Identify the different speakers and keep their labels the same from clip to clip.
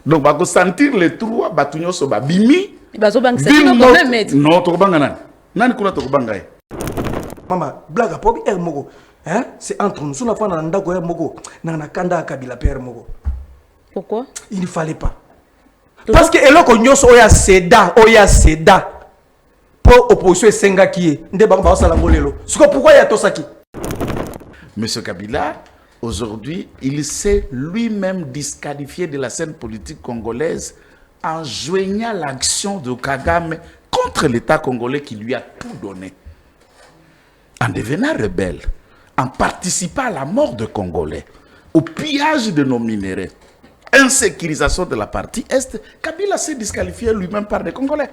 Speaker 1: Donc, va sentir les trois batunyos so babimi.
Speaker 2: Non,
Speaker 1: to banga nan. Nan kuna to banga.
Speaker 2: Mama, blague pobi er mogo. Hein? C'est entre nous. Sur la fin on ndako er mogo. Na kanda kabila père mogo.
Speaker 3: Pourquoi?
Speaker 2: Il ne fallait pas. Parce que eloko nyos oya seda. Pour opposition senga qui est. Nde banga ba sala ngolelo. Pourquoi ya tosaki?
Speaker 1: Monsieur Kabila, aujourd'hui, il s'est lui-même disqualifié de la scène politique congolaise en joignant l'action de Kagame contre l'État congolais qui lui a tout donné. En devenant rebelle, en participant à la mort de Congolais, au pillage de nos minéraux, insécurisation de la partie Est, Kabila s'est disqualifié lui-même par des Congolais.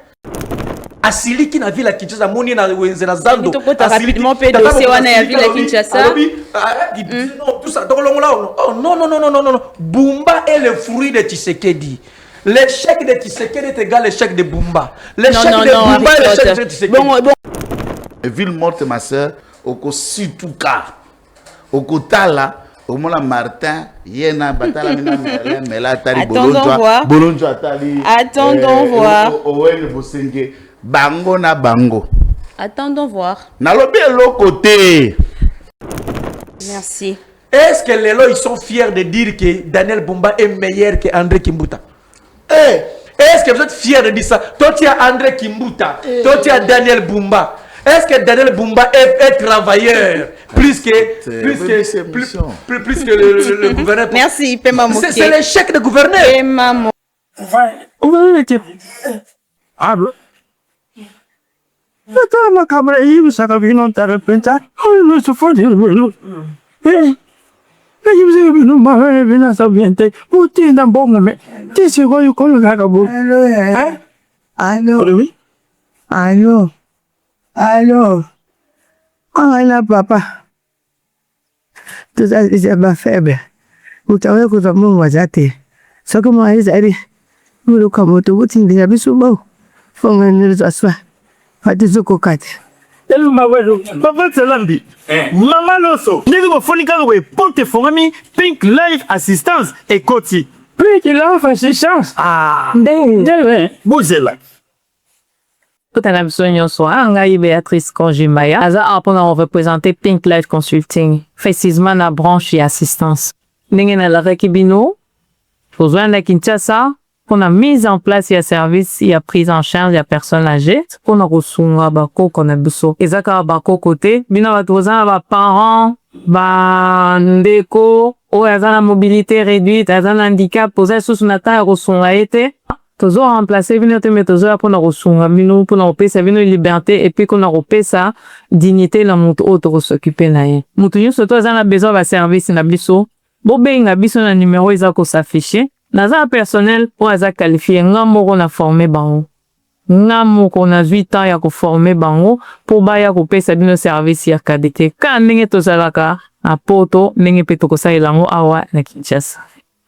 Speaker 2: Asili qui na ville à Kinshasa moni na wenzela zando
Speaker 3: rapidement pe dossier wana ya ville à Kinshasa
Speaker 2: non tout ça donc non Bumba est le fruit de Tshisekedi. L'échec de Tshisekedi est égal à l'échec de Bumba. L'échec de Bumba est l'échec de Tshisekedi. Bon.
Speaker 1: Ville morte ma soeur oko situka oko tala Omola Martin, Yena Batala Mela Tali Bolonjo Atali.
Speaker 3: Attendons voir.
Speaker 1: Owen Bosenge Bango na Bango.
Speaker 3: Attendons voir.
Speaker 1: Nalobi l'autre côté.
Speaker 3: Merci.
Speaker 2: Est-ce que les lois ils sont fiers de dire que Daniel Bumba est meilleur que André Kimbuta? Est-ce que vous êtes fiers de dire ça? Toi tu as André Kimbuta, toi tu as Daniel Bumba. Est-ce que Daniel Bumba est travailleur plus que le gouverneur?
Speaker 3: Merci, Pema Moké.
Speaker 2: C'est l'échec de gouverneur.
Speaker 3: Pema Moké.
Speaker 4: Allô, là, papa. Tout ça, c'est ma faible. Vous savez que ça m'a gâté. Ce que moi, j'ai dit, vous le commentez, vous t'y avez souvent. Faut que nous nous assoient. Faites ce qu'on a.
Speaker 5: Papa Tsalambi, Maman Loso, nous fonika we porte forami Pink Life Assistance et Koti.
Speaker 4: Pink Life Assistance.
Speaker 5: Ah,
Speaker 4: Bouzela.
Speaker 6: Tout à l'heure, soir, Béatrice Konjimaya, on va présenter Pink Life Consulting, précisément la branche et assistance. Nous avons la Rekibino, pour la Kinshasa, on a mis en place un service, il y a prise en charge de personnes âgées, on a reçu un bako, qu'on a besoin. Et ça, quand bako côté, bino va trouver un parents, ndeko, ou la mobilité réduite, un handicap, posé sous une attaque, reçu a été. Toujours remplacer vinote méthode pour nous ressourcer vino pour nous payer sa vino liberté et puis qu'on nous paye sa dignité la montre autre s'occuper naie. Mutu surtout ça a besoin de service na biso. Bon ben na biso na numéro isa ko s'afficher. Na za personnel pour za qualifier ngamo ko na former bango. Ngamo ko na 8 ans ya ko former bango pour ba ya ko payer sa vino service ya kadete. Ka ndenge to salaka a poto ndenge peto ko sa ilango awa na Kinshasa.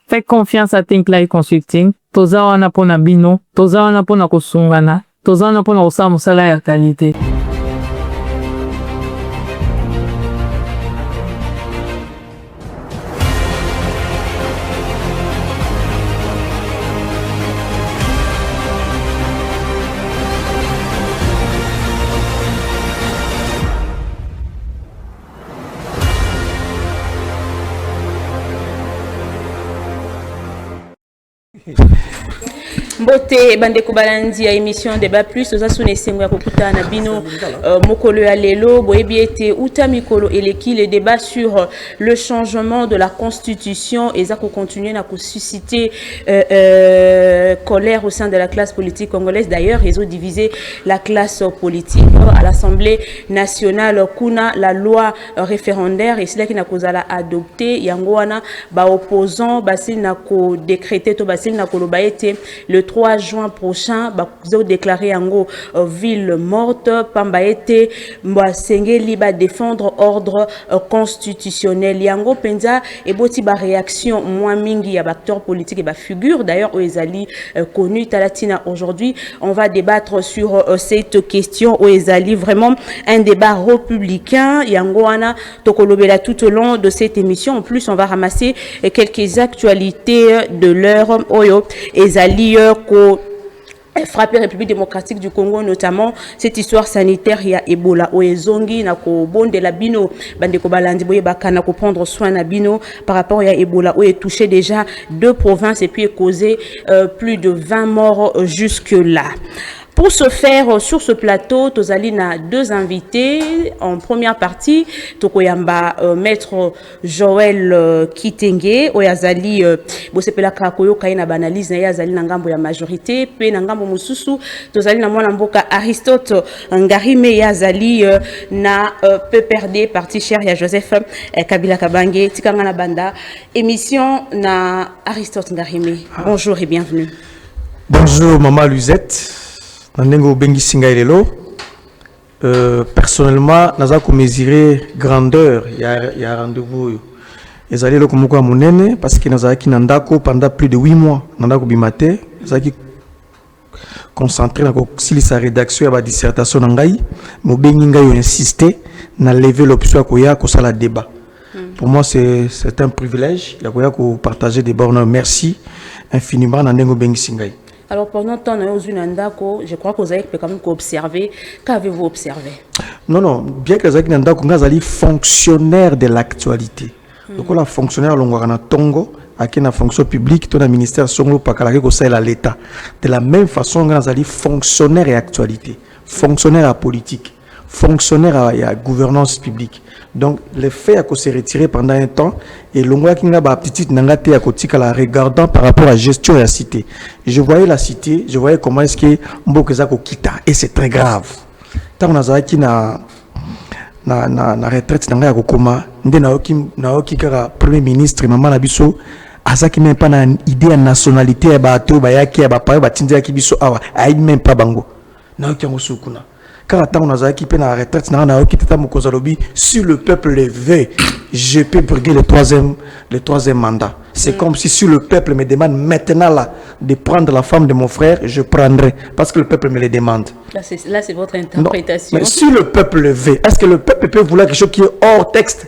Speaker 6: Faites confiance à Think Life Consulting. Toza wana pona bino, toza wana pona kosungana, toza wana pona kosala mosala ya qualité.
Speaker 3: Mbote bandeko balandi ya émission débat plus oza sone sengo ya kokuta na bino mokolo ya lelo boyebi ete uta mikolo eleki le débat sur le changement de la constitution et ça ko continuer na ko susciter colère au sein de la classe politique congolaise. D'ailleurs ils ont divisé la classe politique à l'Assemblée nationale kuna la loi référendaire et c'est là qui na kozala adopté yango wana ba opposant basil na ko décréter to basil na ko loba ete le 3 juin prochain bazo déclarer yango ville morte pamba été mbasengeli ba défendre ordre constitutionnel yango penza et boti ba réaction moins mingi ya acteurs politiques et ba figure d'ailleurs Oezali connu Talatina. Aujourd'hui on va débattre sur cette question Oezali, vraiment un débat républicain yango wana tokolobela tout au long de cette émission. En plus on va ramasser quelques actualités de l'heure oyo Ezali ko frappé République démocratique du Congo, notamment cette histoire sanitaire ya Ebola oezongi na ko bonde la bino bande ko balandi boye bakana ko prendre soin na bino par rapport à Ebola où est touché déjà 2 provinces et puis causé plus de 20 morts jusque là. Pour ce faire, sur ce plateau, Tozali a 2 invités. En première partie, Tokoyamba, maître Joël Kitenge, Oyazali, Bosepela Krakoyo, Kaina Banalise, Yazali Nangambo ya majorité, Pe Nangambo Mususu, Tozali na Mwanamboka Aristote Ngarime, Yazali na PPRD, parti cher, ya Joseph Kabila Kabange, Tikangana Banda. Émission na Aristote Ngarime. Bonjour et bienvenue.
Speaker 2: Bonjour, Maman Luzette. Personnellement, nous avons mesuré grandeur. Il y a rendez-vous. Ils allaient le comme à mon parce que nous avons pendant plus de 8 mois. Nous avons bimaté. Nous avons concentré sur sa rédaction et la dissertation. Nous avons insisté à lever l'option à la débat. Pour moi, c'est un privilège. Il y a partager des bornes. Merci infiniment.
Speaker 3: Alors pendant que je crois que vous avez quand même observé. Qu'avez-vous observé?
Speaker 2: Non, bien que vous avez fonctionnaire de l'actualité. Donc la fonctionnaire à Tongo, à qui la fonction publique, tout le ministère Songlo Pakalake à l'État. De la même façon, vous avez fonctionnaire et actualité, fonctionnaire à politique, fonctionnaire à gouvernance publique. Donc le fait à se retirer pendant un temps et l'ongwa qui n'a pas petite n'angate à côté la regardant par rapport à la gestion de la cité. Je voyais la cité, je voyais comment est-ce que Mbokezako quitta et c'est très grave. Tant on a qui na retraite n'anga kokoma ndé na oki kara premier ministre maman Nabiso azaki même pas na idée de nationalité ba to ba yaki ba pa ba tindia ki biso awa ai même pas bango na oki ngosukuna. Car tant on a qui peine à la retraite, si le peuple le veut, je peux briguer le troisième mandat. C'est comme si le peuple me demande maintenant là, de prendre la femme de mon frère, je prendrai. Parce que le peuple me le demande.
Speaker 3: Là, c'est votre interprétation.
Speaker 2: Non, mais si le peuple le veut, est-ce que le peuple peut vouloir quelque chose qui est hors texte?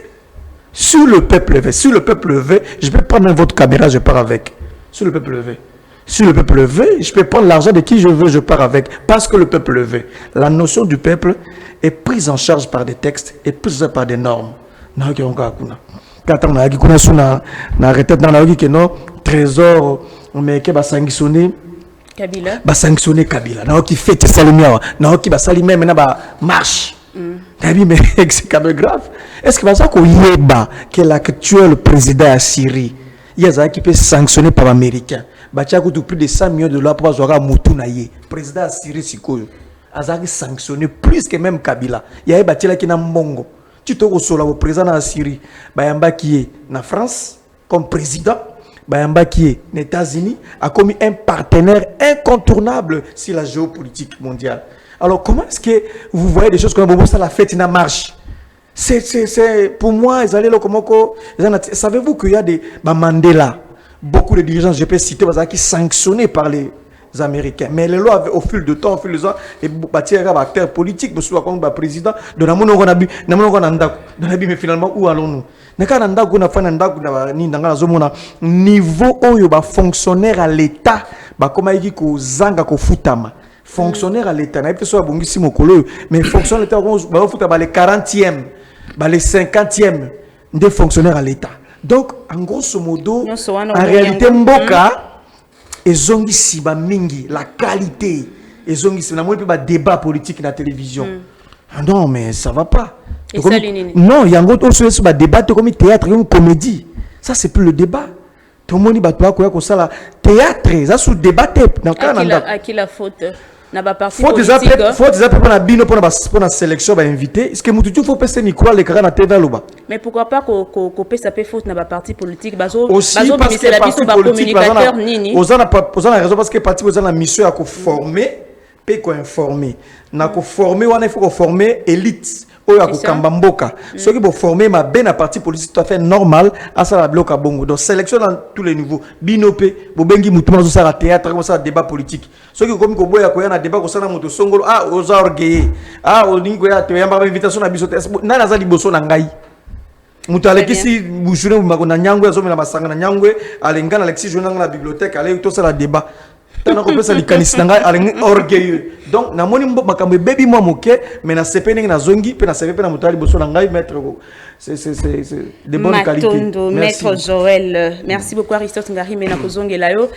Speaker 2: Si le peuple le veut, je peux prendre votre caméra, je pars avec. Si le peuple le veut. Si le peuple le veut, je peux prendre l'argent de qui je veux, je pars avec. Parce que le peuple le veut. La notion du peuple est prise en charge par des textes et prise par des normes. Quand on a dit qu'on a arrêté dans la vie que non, trésor, on met que sanctionner
Speaker 3: Kabila.
Speaker 2: Sanctionner Kabila. Non, qui fait salimia. Non, qui va saluer maintenant marche. Mais c'est quand même grave. Est-ce que ça qu'on y est que l'actuel président à Syrie, il y a qui peut sanctionner par l'Américain. Bacha coûte plus de 100 millions de dollars pour avoir Moutou Naye. Président Syrie Sikoyo. Azaki sanctionné plus que même Kabila. Il y a Batila qui n'a Mongo. Tu te reçois le président de Syrie. Bayamba qui est en France comme président. Bayamba qui est aux États-Unis a commis un partenaire incontournable sur la géopolitique mondiale. Alors comment est-ce que vous voyez des choses comme ça la fête n'a marche? C'est pour moi, ils allaient là comme savez-vous qu'il y a des Mandela, beaucoup de dirigeants, je peux citer, qui sont sanctionnés par les Américains. Mais les lois, au fil du temps, au fil des ans, et bâtir un acteur politique, monsieur comme président, de la mais finalement, où allons-nous? Niveau où fonctionnaire à l'État, comme il dit que zanga ko futama. Fonctionnaire à l'État, mais fonctionnaire à l'État, les 40e, les 50e des fonctionnaires à l'État. Donc, en grosso modo, en réalité, Mboka, ils ont dit mingi, la qualité, ils ont dit un débat politique dans la télévision. Non, mais ça ne va pas. Non, il y a un autre débat comme théâtre, comme comédie. Ça, c'est plus le débat. Tout le monde dit théâtre, ça sous débat.
Speaker 3: À qui la faute? na ba parti
Speaker 2: faut
Speaker 3: politique.
Speaker 2: Faut déjà pour la bino pour la sélection ba invité. Est-ce que mututu faut passer micro les cara na TV loba.
Speaker 3: Mais pourquoi pas ko pesa pe faute na ba parti politique bazo
Speaker 2: aussi
Speaker 3: bazo
Speaker 2: parce que
Speaker 3: la
Speaker 2: parti
Speaker 3: biso ba
Speaker 2: politique
Speaker 3: communicateur nini.
Speaker 2: Ozana raison parce que parti ozana mission à ko former pe ko informer. Na ko former wana il faut ko former élite. Oya ko kamba mboka. Ceux qui vont former ma ben à parti politique tout à fait normal à ça la bloc à bongo. Donc sélection dans tous les niveaux. Binopé, bobengi mutuma zo ça théâtre comme ça débat politique. Ceux qui comme ko boya ko na débat ko ça na moto songolo ah oza orgueil. Ah o ningo ya te yamba invitation na biso na na za liboso na ngai. Mutu alekisi bujure na nyangwe zo na basanga na nyangwe alenga na Alexis Jonanga na bibliothèque aller tout ça la débat. Tana ko pesa likanisi na ngai alenga orgueilleux. Donc na moni makambe baby moi moke mais na CPN na zongi pe na CPN na mutali boso na ngai mettre c'est de bonne qualité.
Speaker 3: Maître Joël, merci beaucoup Aristote Ngari mena ko zongela yo.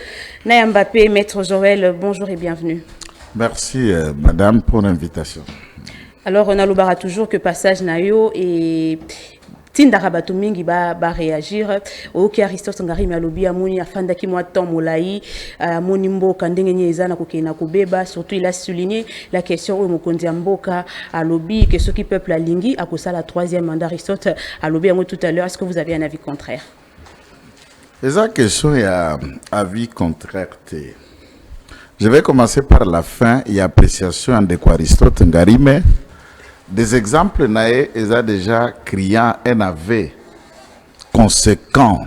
Speaker 3: Na Mbappé, Maître Joël, bonjour et bienvenue.
Speaker 1: Merci madame pour l'invitation.
Speaker 3: Alors on a l'obara toujours que passage na yo et Tindara bato mingi ba réagir oki Aristote Ngari malobi amoni afanda ki mwa temps molai amoni mboka ndenge nyeza na kokena kobeba surtout il a souligné la question au mokonzi mboka alobi que ceux qui peuple alingi akosa la troisième mandat Aristote alobi yango tout à l'heure. Est-ce que vous avez un avis contraire?
Speaker 1: Esa question ya avis contraire te. Je vais commencer par la fin et appréciation de Aristote Ngari mais des exemples nae ont déjà criant un aveu conséquent.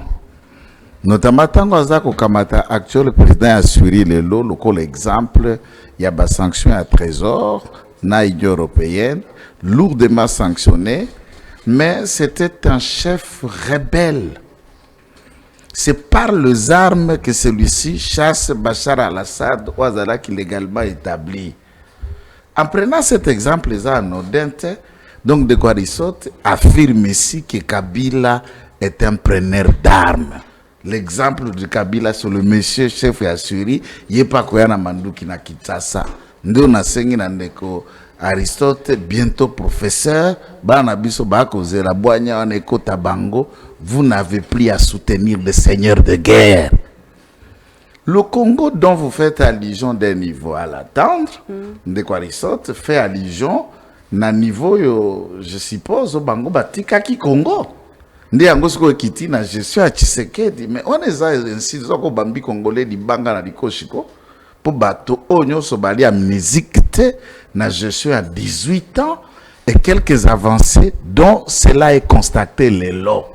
Speaker 1: Notamment tant que Kamata actuel président a suivi le lot, l'exemple, il y a des sanctions à trésor, na Union européenne, lourdement sanctionné, mais c'était un chef rebelle. C'est par les armes que celui-ci chasse Bachar al-Assad, Ouazala qui légalement établi. En prenant cet exemple, les anodins, donc de Aristote affirme ici que Kabila est un preneur d'armes. L'exemple de Kabila sur le monsieur chef Assuri, il n'y a pas quoi na manduki na Kinshasa. Nous na sengi na ndeko Aristote, bientôt professeur, bana biso ba causer la boigna en éco tabango, vous n'avez plus à soutenir des seigneurs de guerre. Le Congo dont vous faites allusion d'un niveau à l'attendre, de Aristote fait allusion na niveau yo, je suppose au bango batika ki Congo. Ndi yango siko kiti na gestion à Tshisekedi, mais on est ainsi zoko bambi congolais di banga na dikoshiko pour bato onyo so bali amnésique na gestion à 18 ans et quelques avancées dont cela est constaté les lots.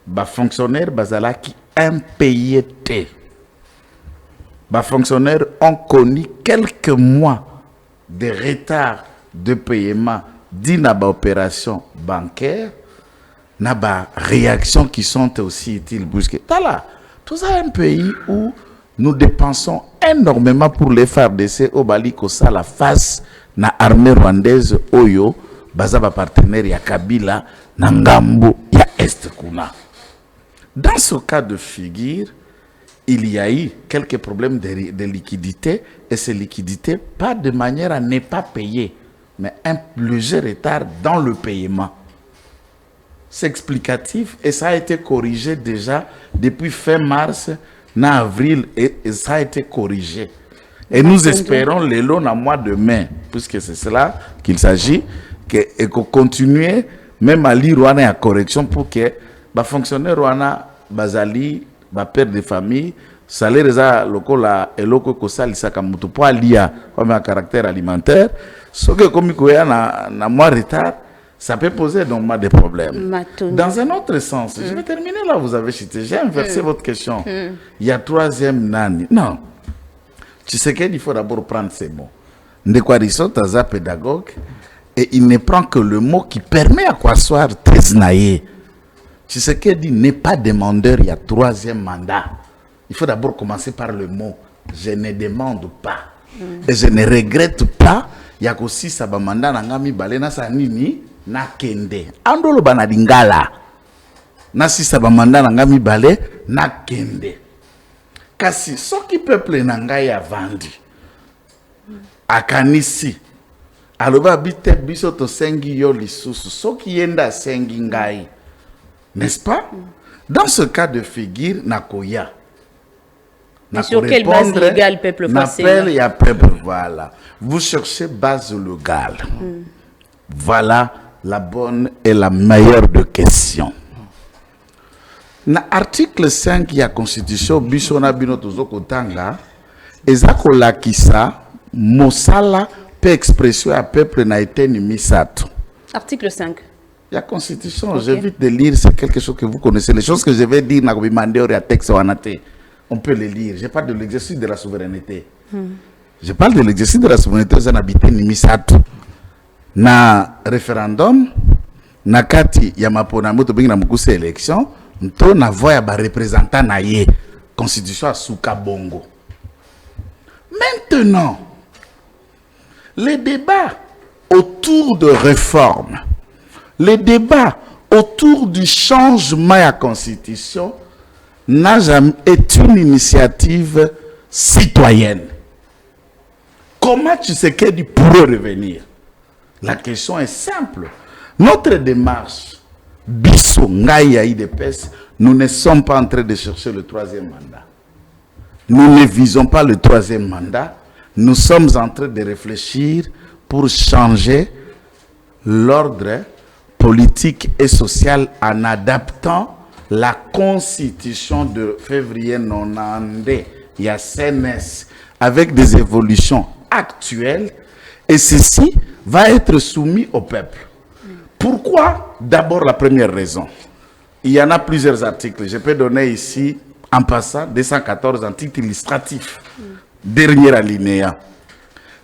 Speaker 1: Ba fonctionnaire bazala qui impayé te. Les fonctionnaires ont connu quelques mois de retard de paiement d'une opération bancaire, n'a réactions qui sont aussi utiles. Tout ça est un pays où nous dépensons énormément pour les FARDC au Bali Kosa la face na armée rwandaise Oyo, bazaba partenaire ya Kabila, na Ngambo ya Est Kuna. Dans ce cas de figure, il y a eu quelques problèmes de liquidité et ces liquidités, pas de manière à ne pas payer, mais un léger retard dans le paiement. C'est explicatif et ça a été corrigé déjà depuis fin mars, en avril, et ça a été corrigé. Et nous espérons les lots en mois de mai, puisque c'est cela qu'il s'agit, et qu'on continue même à lire la correction pour que les fonctionnaires bazali ba père de famille salaire za lokola eloko ko salisa ka mutu po alia comme un caractère alimentaire ce que comme ko ya na mois retard ça peut poser donc des problèmes. Dans un autre sens, je vais terminer là, vous avez cité, j'ai inversé votre question. Il y a troisième nani. Non. Tu sais qu'il faut d'abord prendre ces mots. Ndeko Aristote est pédagogue et il ne prend que le mot qui permet à quoi soir Tesnaye. Tu sais qu'il dit n'est pas demandeur, il y a troisième mandat. Il faut d'abord commencer par le mot. Je ne demande pas. Et je ne regrette pas. Il y a aussi ça mandat nangami balena sa nini na kende. Andolo banadingala. Na si ça mandat nangami balé na kende. Kasi soki peuple nangai a vendu. Akanisi. Aloba bite biso to sengi yo lisusu. Soki yenda sengi ngai. N'est-ce pas? Dans ce cas de figure, Nakoya,
Speaker 3: Mais sur quelle base légale peuple français?
Speaker 1: Il y a peuple, voilà. Vous cherchez base légale. Voilà la bonne et la meilleure de questions. Na article 5 de la Constitution, Bisona Bino Tozoko Tanga, Ezakola Kisa, Mosala, pe expression à peuple na été misato.
Speaker 3: Article 5.
Speaker 1: La Constitution, j'évite de lire, c'est quelque chose que vous connaissez. Les choses que je vais dire, on peut les lire. Je parle de l'exercice de la souveraineté. Je parle de l'exercice de la souveraineté aux habitants Nimisato. Na référendum, na kati yamapona moto bingi na mukuse élection, nto na voya ba représentant na ye. Constitution à Souka Bongo. Maintenant, les débats autour de réformes, les débats autour du changement à la Constitution n'a jamais été une initiative citoyenne. Comment Tshisekedi pourrait revenir? La question est simple. Notre démarche, Bisso Ngaya IDPS, nous ne sommes pas en train de chercher le troisième mandat. Nous ne visons pas le troisième mandat. Nous sommes en train de réfléchir pour changer l'ordre politique et social en adaptant la constitution de février 92, il y a CNS, avec des évolutions actuelles, et ceci va être soumis au peuple. Pourquoi? D'abord, la première raison. Il y en a plusieurs articles. Je peux donner ici, en passant, 214 articles illustratifs. Dernier alinéa.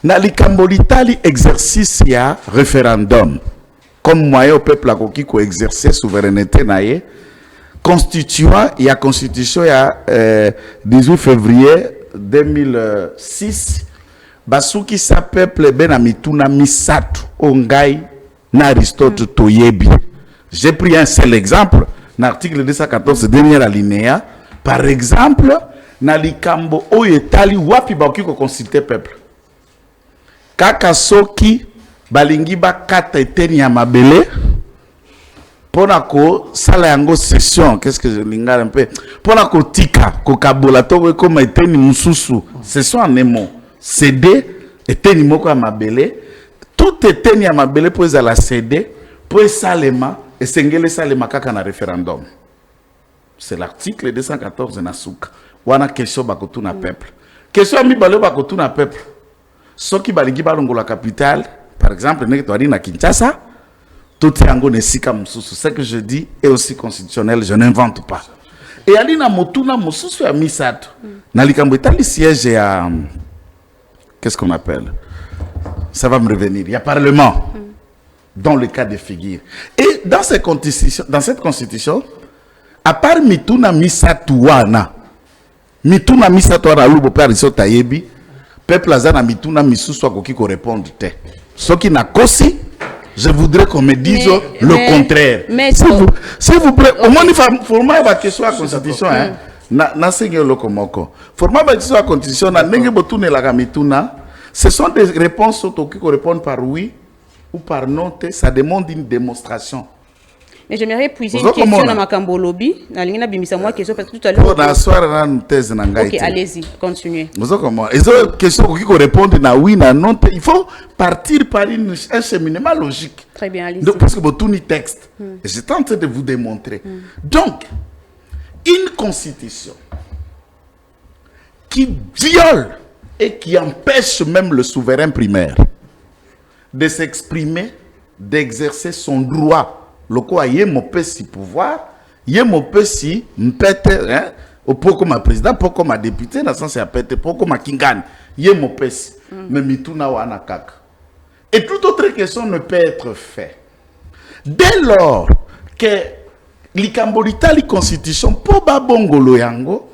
Speaker 1: Nali Kambolitali exercice ya référendum. Comme moyen au peuple à qui exercer souveraineté naie, constituant il y a constitution il y a 18 février 2006 basuki sa peuple benamituna misatu ongai na Aristote Toyebi. J'ai pris un seul exemple, l'article 214 dernier alinéa. Par exemple, na likambo oyetali wapi baoki ko consulter peuple. Kaka soki balingi bakata eteni ya mabele ponako sala yango session, qu'est-ce que je lingala un peu ponako tika ko kabola to comme eteni mususu session en nemo CD eteni moko ya mabele tout eteni ya mabele po ezala CD po esalema esengele salema kaka na référendum. C'est l'article 214 na souka wana question bakotuna peuple question mi balo bakotuna peuple soki balingi balongo la capitale. Par exemple, na Kinshasa, tout est en Gonesika Moussou. Ce que je dis est aussi constitutionnel, je n'invente pas. Et Alina Motuna Moussou a mis ça. Nalikamboita, le siège à. Qu'est-ce qu'on appelle? Ça va me revenir. Il y a Parlement, dans le cas de figure. Et dans cette constitution, à part Mituna Misatuana, Mituna Misatuana, Lubo Pariso Tayebi, peuple Azana Mituna Missou soit qui répondre. Ce qui n'a qu'aussi, je voudrais qu'on me dise le contraire. S'il vous plaît, au moins il faut ma question à la Constitution. Ce sont des réponses qui répondent par oui ou par non. Ça demande une démonstration.
Speaker 3: Mais j'aimerais poser une question à Makambo Lobby. Question parce que tout à l'heure. Ok, allez-y, continuez.
Speaker 1: Question qui répondent na oui, na non. Il faut partir par un cheminement logique.
Speaker 3: Très bien, allez-y.
Speaker 1: Donc, parce que tout le texte. J'étais en train de vous démontrer. Donc, une constitution qui viole et qui empêche même le souverain primaire de s'exprimer, d'exercer son droit. Le quoi y est mon petit pouvoir, y est mon petit mpete, hein, pour comme président, pour comme député, dans le sens c'est pour comme kingan, y est mon petit, mais mituna wana kaka. Et toute autre question ne peut être faite. Dès lors que l'Ikambolita, la constitution, pour babongolo yango,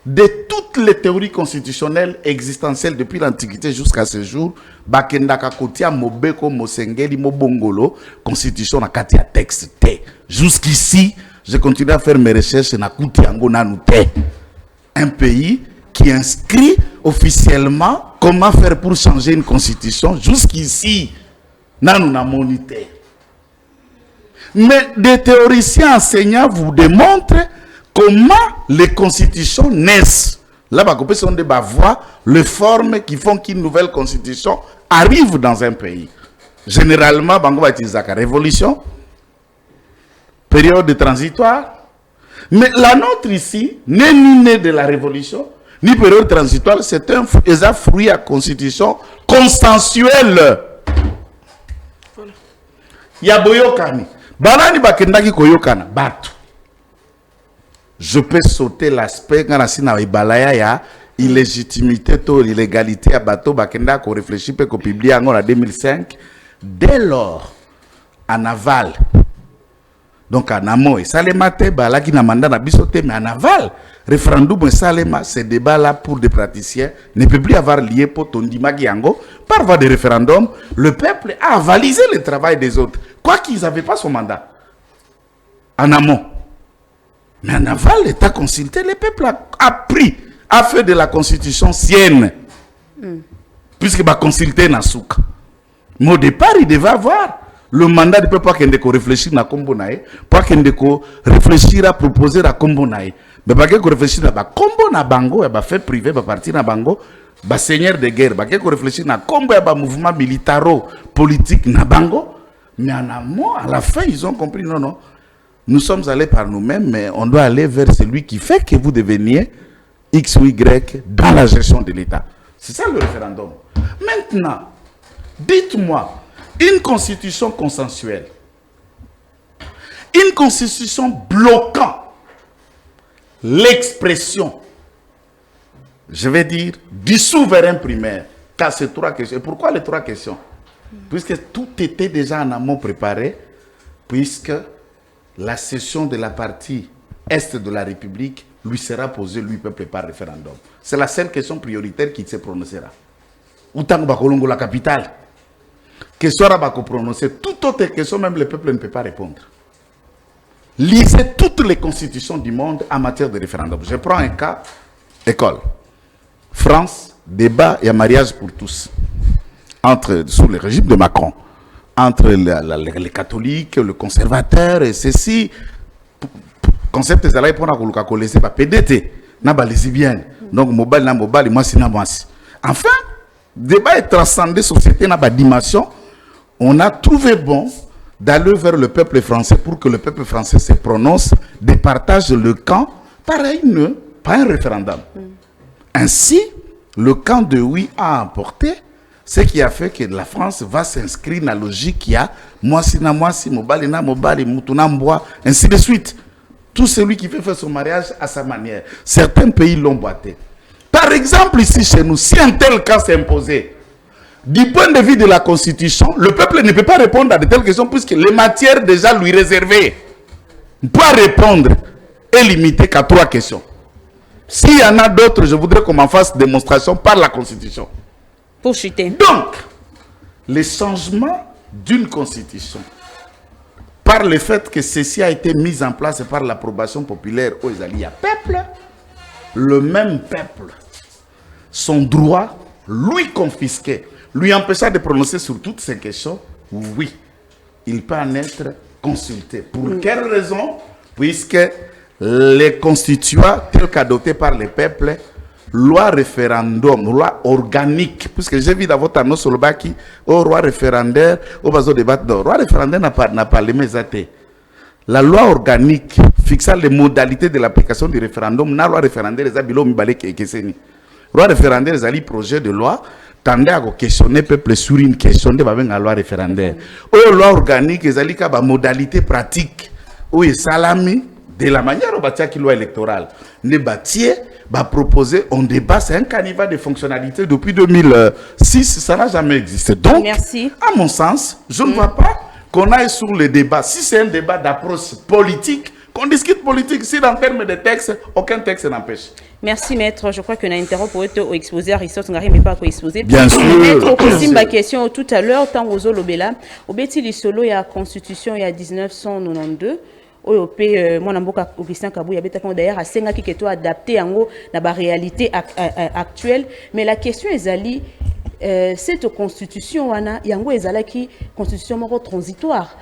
Speaker 1: de toutes les théories constitutionnelles existentielles depuis l'Antiquité jusqu'à ce jour, bakendaka kotia mobeko mosengeli mobongolo constitution na katia texte te. Jusqu'ici, je continue à faire mes recherches na kutiango nanute. Un pays qui inscrit officiellement comment faire pour changer une constitution. Jusqu'ici, nanu na monité. Mais des théoriciens enseignants vous démontrent comment les constitutions naissent. Là, on va voir les formes qui font qu'une nouvelle constitution arrive dans un pays. Généralement, on va utiliser la révolution, période transitoire. Mais la nôtre ici, n'est ni née de la révolution, ni période transitoire, c'est un fruit à constitution consensuelle. Il y a boyokani. Banani bakendaki koyokana batu. Je peux sauter l'aspect quand la ibalaya ya illégitimité to illégalité à bateau bakenda ko réfléchir pe ko publier en 2005. Dès lors, en aval. Donc en amont, et salema te balaki na mandat na bisote, mais en aval, référendum et salema, ces débats-là pour des praticiens ne peut plus avoir lié pour Tondima Giango. Par voie de référendum, le peuple a avalisé le travail des autres, quoi qu'ils n'avaient pas son mandat. En amont. Mais en aval, l'État consulté, le peuple a fait de la constitution sienne. Puisqu'il va consulter Nasuka. Mais au départ, il devait avoir le mandat du peuple pour qu'il réfléchisse à Kombonaï, pour qu'il réfléchisse à proposer à Kombonaï. Mais pour qu'il réfléchisse à Kombo na Bango, il va faire privé, il va partir na Bango, il va seigneur de guerre, il va réfléchir à Kombo, il va mouvement militaro-politique na Bango. Mais en amont, à la fin, ils ont compris, non, nous sommes allés par nous-mêmes, mais on doit aller vers celui qui fait que vous deveniez X ou Y dans la gestion de l'État. C'est ça le référendum. Maintenant, dites-moi, une constitution consensuelle, une constitution bloquant l'expression, je vais dire, du souverain primaire. Car c'est 3 questions. Et pourquoi les 3 questions? Puisque tout était déjà en amont préparé, puisque la cession de la partie Est de la République lui sera posée, lui, peuple, par référendum. C'est la seule question prioritaire qui se prononcera. Outan Bakolongo, la capitale. Que soit Rabako prononcé, toute autre question, même le peuple ne peut pas répondre. Lisez toutes les constitutions du monde en matière de référendum. Je prends un cas, école. France, débat et mariage pour tous. Sous le régime de Macron. Entre les catholiques, le conservateur et ceci. Concept est là pour nous laisser pas PDT, n'a pas lesbienne. Donc mobile na mobile, moi c'est na moi. Enfin, débat est transcendé société n'a pas dimension. On a trouvé bon d'aller vers le peuple français pour que le peuple français se prononce, départage le camp par un référendum. Ainsi, le camp de oui a emporté, ce qui a fait que la France va s'inscrire dans la logique qu'il y a moi si mobile na mobile, mutuna mboa, ainsi de suite. Tout celui qui fait faire son mariage à sa manière. Certains pays l'ont boité. Par exemple, ici chez nous, si un tel cas s'est imposé, du point de vue de la Constitution, le peuple ne peut pas répondre à de telles questions puisque les matières déjà lui réservées pour répondre est limitée qu'à 3 questions. S'il y en a d'autres, je voudrais qu'on m'en fasse démonstration par la Constitution.
Speaker 3: Pour chuter.
Speaker 1: Donc, les changements d'une Constitution, par le fait que ceci a été mis en place par l'approbation populaire aux alliés à peuple, le même peuple, son droit lui confisqué, lui empêcha de prononcer sur toutes ces questions, oui, il peut en être consulté. Pour quelle raison? Puisque les constituants tels qu'adoptés par le peuple, loi référendum, loi organique, puisque j'ai vu dans votre annonce sur le baki, au roi référendaire, au bas au débat, roi référendaire n'a pas les mésatés. La loi organique fixant les modalités de l'application du référendum, n'a loi référendaire les abilo mibale kekeseni. Loi référendaire les ali projet de loi tendait à questionner peuple sur une question de la loi référendaire. Au loi organique les ali ka ba modalité pratique ou salami de la manière au bâtir qui loi électorale ne bâtir va proposer un débat, c'est un caniveau de fonctionnalités depuis 2006, ça n'a jamais existé. Donc,
Speaker 3: merci.
Speaker 1: À mon sens, je ne vois pas qu'on aille sur le débat. Si c'est un débat d'approche politique, qu'on discute politique, si dans le terme de texte, aucun texte n'empêche.
Speaker 3: Merci maître, je crois que nous pour être exposé à Rissos Ngari, mais pas exposé.
Speaker 1: Bien sûr.
Speaker 3: Maître, aussi ma question tout à l'heure, tant aux Olobela, au Beti Lissolo, il y a constitution, il y a 1992. Moi namboka Augustin Kabou ya beta d'ailleurs asenga ki keto adapté yango na ba réalité actuelle, mais la question ezali cette constitution wana yango ezalaki constitution moko transitoire.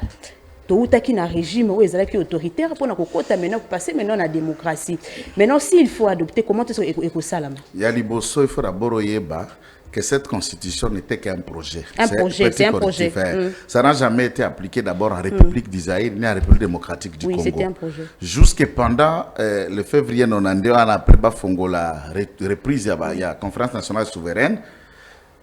Speaker 3: toutaki na régime où ezalaki autoritaire pour na kokota maintenant passer maintenant la démocratie. Maintenant s'il faut adopter comment est-ce que salama?
Speaker 1: Ya liboso il faut d'abord yeba que cette constitution n'était qu'un projet.
Speaker 3: C'est un projet.
Speaker 1: Ça n'a jamais été appliqué d'abord en République d'Israël ni en République démocratique du Congo.
Speaker 3: Oui, c'était un projet.
Speaker 1: Jusque pendant le février 92, on a préparé la reprise de la conférence nationale souveraine.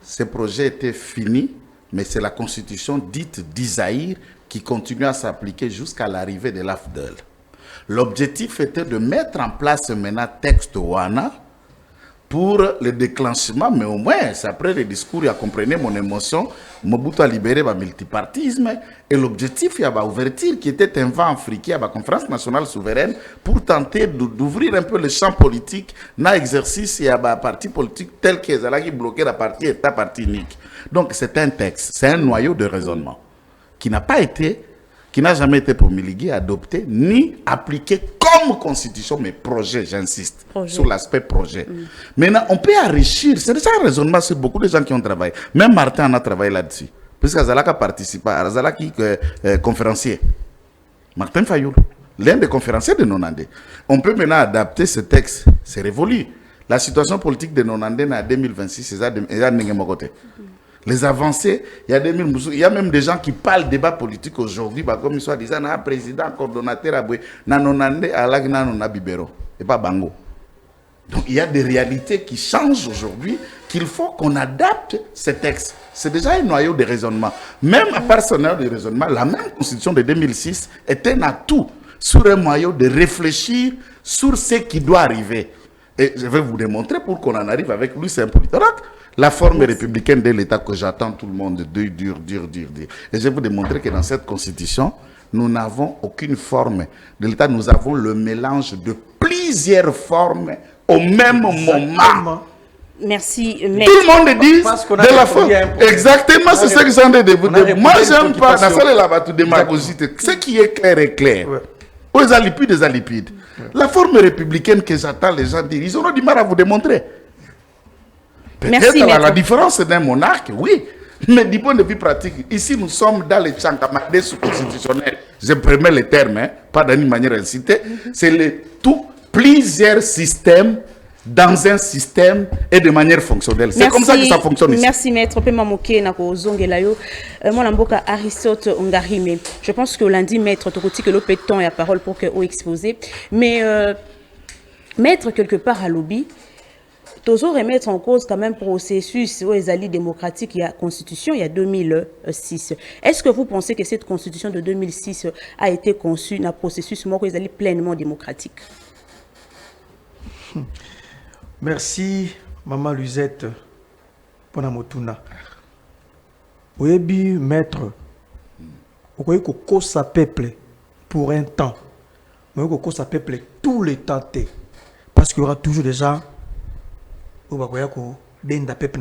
Speaker 1: Ce projet était fini, mais c'est la constitution dite d'Isaïr qui continue à s'appliquer jusqu'à l'arrivée de l'AFDEL. L'objectif était de mettre en place maintenant texte WANA pour le déclenchement, mais au moins, après le discours, il a compris mon émotion, Mobutu a libéré le multipartisme, et l'objectif, il y a l'ouverture qui était un vent africain à la conférence nationale souveraine pour tenter d'ouvrir un peu le champ politique dans l'exercice et à la parti politique tel qu'ils allaient bloquer la partie État, parti unique. Donc, c'est un texte, c'est un noyau de raisonnement qui n'a jamais été promulgué, adopté, ni appliqué comme constitution, mais projet, j'insiste, sur l'aspect projet. Maintenant, on peut enrichir, c'est déjà un raisonnement sur beaucoup de gens qui ont travaillé. Même Martin en a travaillé là-dessus, puisqu'Azalaka a participé, Azalaki conférencier. Martin Fayoul, l'un des conférenciers de Nonandé. On peut maintenant adapter ce texte, c'est révolu. La situation politique de Nonandé en 2026, c'est les avancées, il y a même des gens qui parlent débat politique aujourd'hui, comme ils sont disant, un président, coordonnateur, nanonande, alag bibero, et pas bango. Donc il y a des réalités qui changent aujourd'hui, qu'il faut qu'on adapte ces textes. C'est déjà un noyau de raisonnement. Même à part ce noyau de raisonnement, la même constitution de 2006 est un atout sur un noyau de réfléchir sur ce qui doit arriver. Et je vais vous démontrer pour qu'on en arrive avec lui, c'est un politologue. La forme républicaine de l'État que j'attends tout le monde de dur. Et je vais vous démontrer que dans cette constitution, nous n'avons aucune forme de l'État. Nous avons le mélange de plusieurs formes au même moment.
Speaker 3: Merci.
Speaker 1: Tout le monde dit de la forme. Exactement, c'est ce que j'en ai de vous dire. Moi, j'aime pas. Dans ça, là-bas, tout démagogité. Ce qui est clair est clair. Aux alipides, des alipides. La forme républicaine que j'attends, les gens disent, ils auront du mal à vous démontrer. Peut-être la différence d'un monarque, oui. Mais du point de vue pratique, ici nous sommes dans les chancamadés sous-constitutionnels. Je permets les termes, pas d'une manière incitée. C'est plusieurs systèmes dans un système et de manière fonctionnelle. C'est comme ça que ça fonctionne ici.
Speaker 3: Merci maître. Aristote Ngarime. Je pense que lundi maître Tokoti que l'opé temps et la parole pour que vous exposez. Mais maître quelque part à lobby. Toujours remettre en cause quand même processus où les alliés démocratiques, il y a constitution, il y a 2006. Est-ce que vous pensez que cette constitution de 2006 a été conçue dans un processus où les alliés pleinement démocratique?
Speaker 2: Merci, Maman Luzette, pour la motuna. Oui, maître, vous voyez que ça peuple pour un temps, mais que ça peuple tout le temps, parce qu'il y aura toujours des gens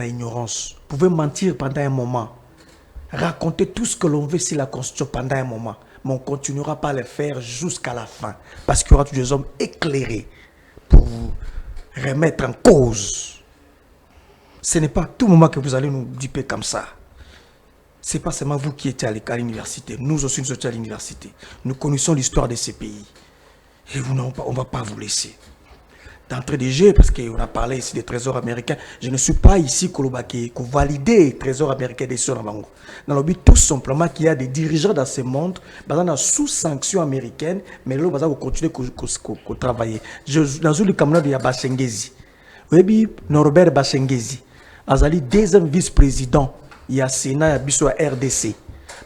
Speaker 2: ignorance. Vous pouvez mentir pendant un moment, raconter tout ce que l'on veut sur la constitution pendant un moment, mais on ne continuera pas à le faire jusqu'à la fin, parce qu'il y aura tous des hommes éclairés pour vous remettre en cause. Ce n'est pas tout moment que vous allez nous duper comme ça. Ce n'est pas seulement vous qui étiez à l'université, nous aussi nous sommes à l'université. Nous connaissons l'histoire de ces pays. Et vous, on ne va pas vous laisser. D'entrée de jeu, parce qu'on a parlé ici des trésors américains, je ne suis pas ici pour valider les trésors américains des sœurs Nabango. Dans le but tout simplement qu'il y a des dirigeants dans ce monde, sous sanction américaine, mais là, on va continuer à travailler. Dans le camarade de Bashengezi, Norbert Bashengezi, Azali deuxième vice-président, il y a Sénat, il y a RDC,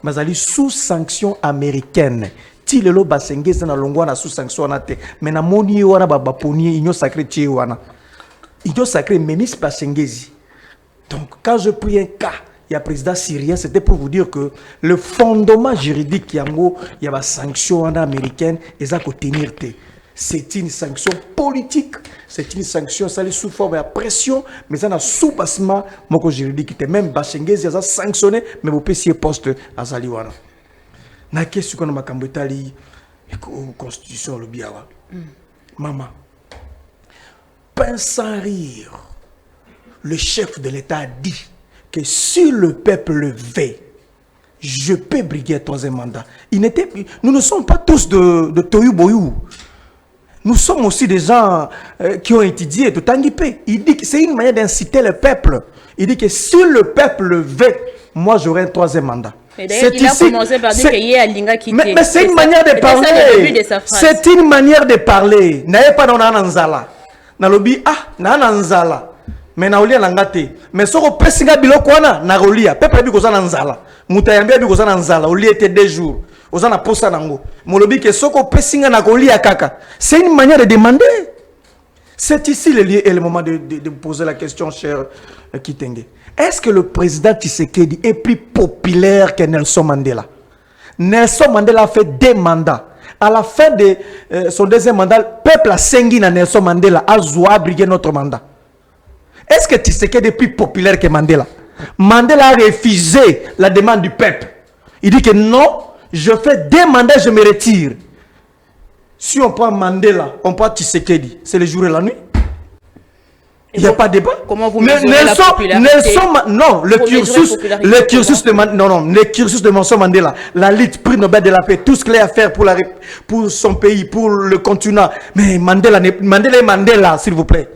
Speaker 2: mais Azali sous sanction américaine. Si le loba sengezi na longwa sous sanction na te mais na moni wana babaponi union sacrée tie wana union sacrée memis pas sengezi. Donc quand je pris un cas il y a président syrien, c'était pour vous dire que le fondement juridique yango il y a ba sanction américaine et ça ko tenir te. C'est une sanction politique, c'est une sanction ça sous forme de pression, mais ça na sous passement moko juridique te même ba sengezi ça sanctionné mais vous payez poste azali wana. Na question qu'on a makambetali constitution le biawa. Maman, pas sans rire, le chef de l'État a dit que si le peuple le veut, je peux briguer un troisième mandat. Nous ne sommes pas tous de Toyu Boyou. Nous sommes aussi des gens qui ont étudié de Tanguipé. Il dit que c'est une manière d'inciter le peuple. Il dit que si le peuple le veut, moi j'aurai un troisième mandat.
Speaker 3: Il a commencé par dire qu'il y a Linga qui
Speaker 2: mais c'est une manière de parler. C'est une manière de parler. N'ayez pas dans Nanzala. Nalobi, Nanzala. Mais Naolia Nangate. Mais si on peut signer Bilokwana, Narolia. Peuple bi koza Nanzala. Moutayambia bi koza Nanzala. Oli était 2 jours. Ozana posa nango. Molobi que soko peut signer Narolia kaka. C'est une manière de demander. C'est ici le lieu et le moment de poser la question, cher Kitenge. Est-ce que le président Tshisekedi est plus populaire que Nelson Mandela? Nelson Mandela a fait 2 mandats. À la fin de son 2e mandat, le peuple a sengui na Nelson Mandela a zoa briguer notre mandat. Est-ce que Tshisekedi est plus populaire que Mandela? Mandela a refusé la demande du peuple. Il dit que non, je fais 2 mandats, je me retire. Si on prend Mandela, on prend Tshisekedi, c'est le jour et la nuit. Il n'y a pas de débat.
Speaker 3: Comment vous mesurez la popularité?
Speaker 2: Non, le cursus de Nelson Mandela, la lutte, prix Nobel de la paix, tout ce qu'il a à faire pour son pays, pour le continent. Mais Mandela est Mandela, s'il vous plaît.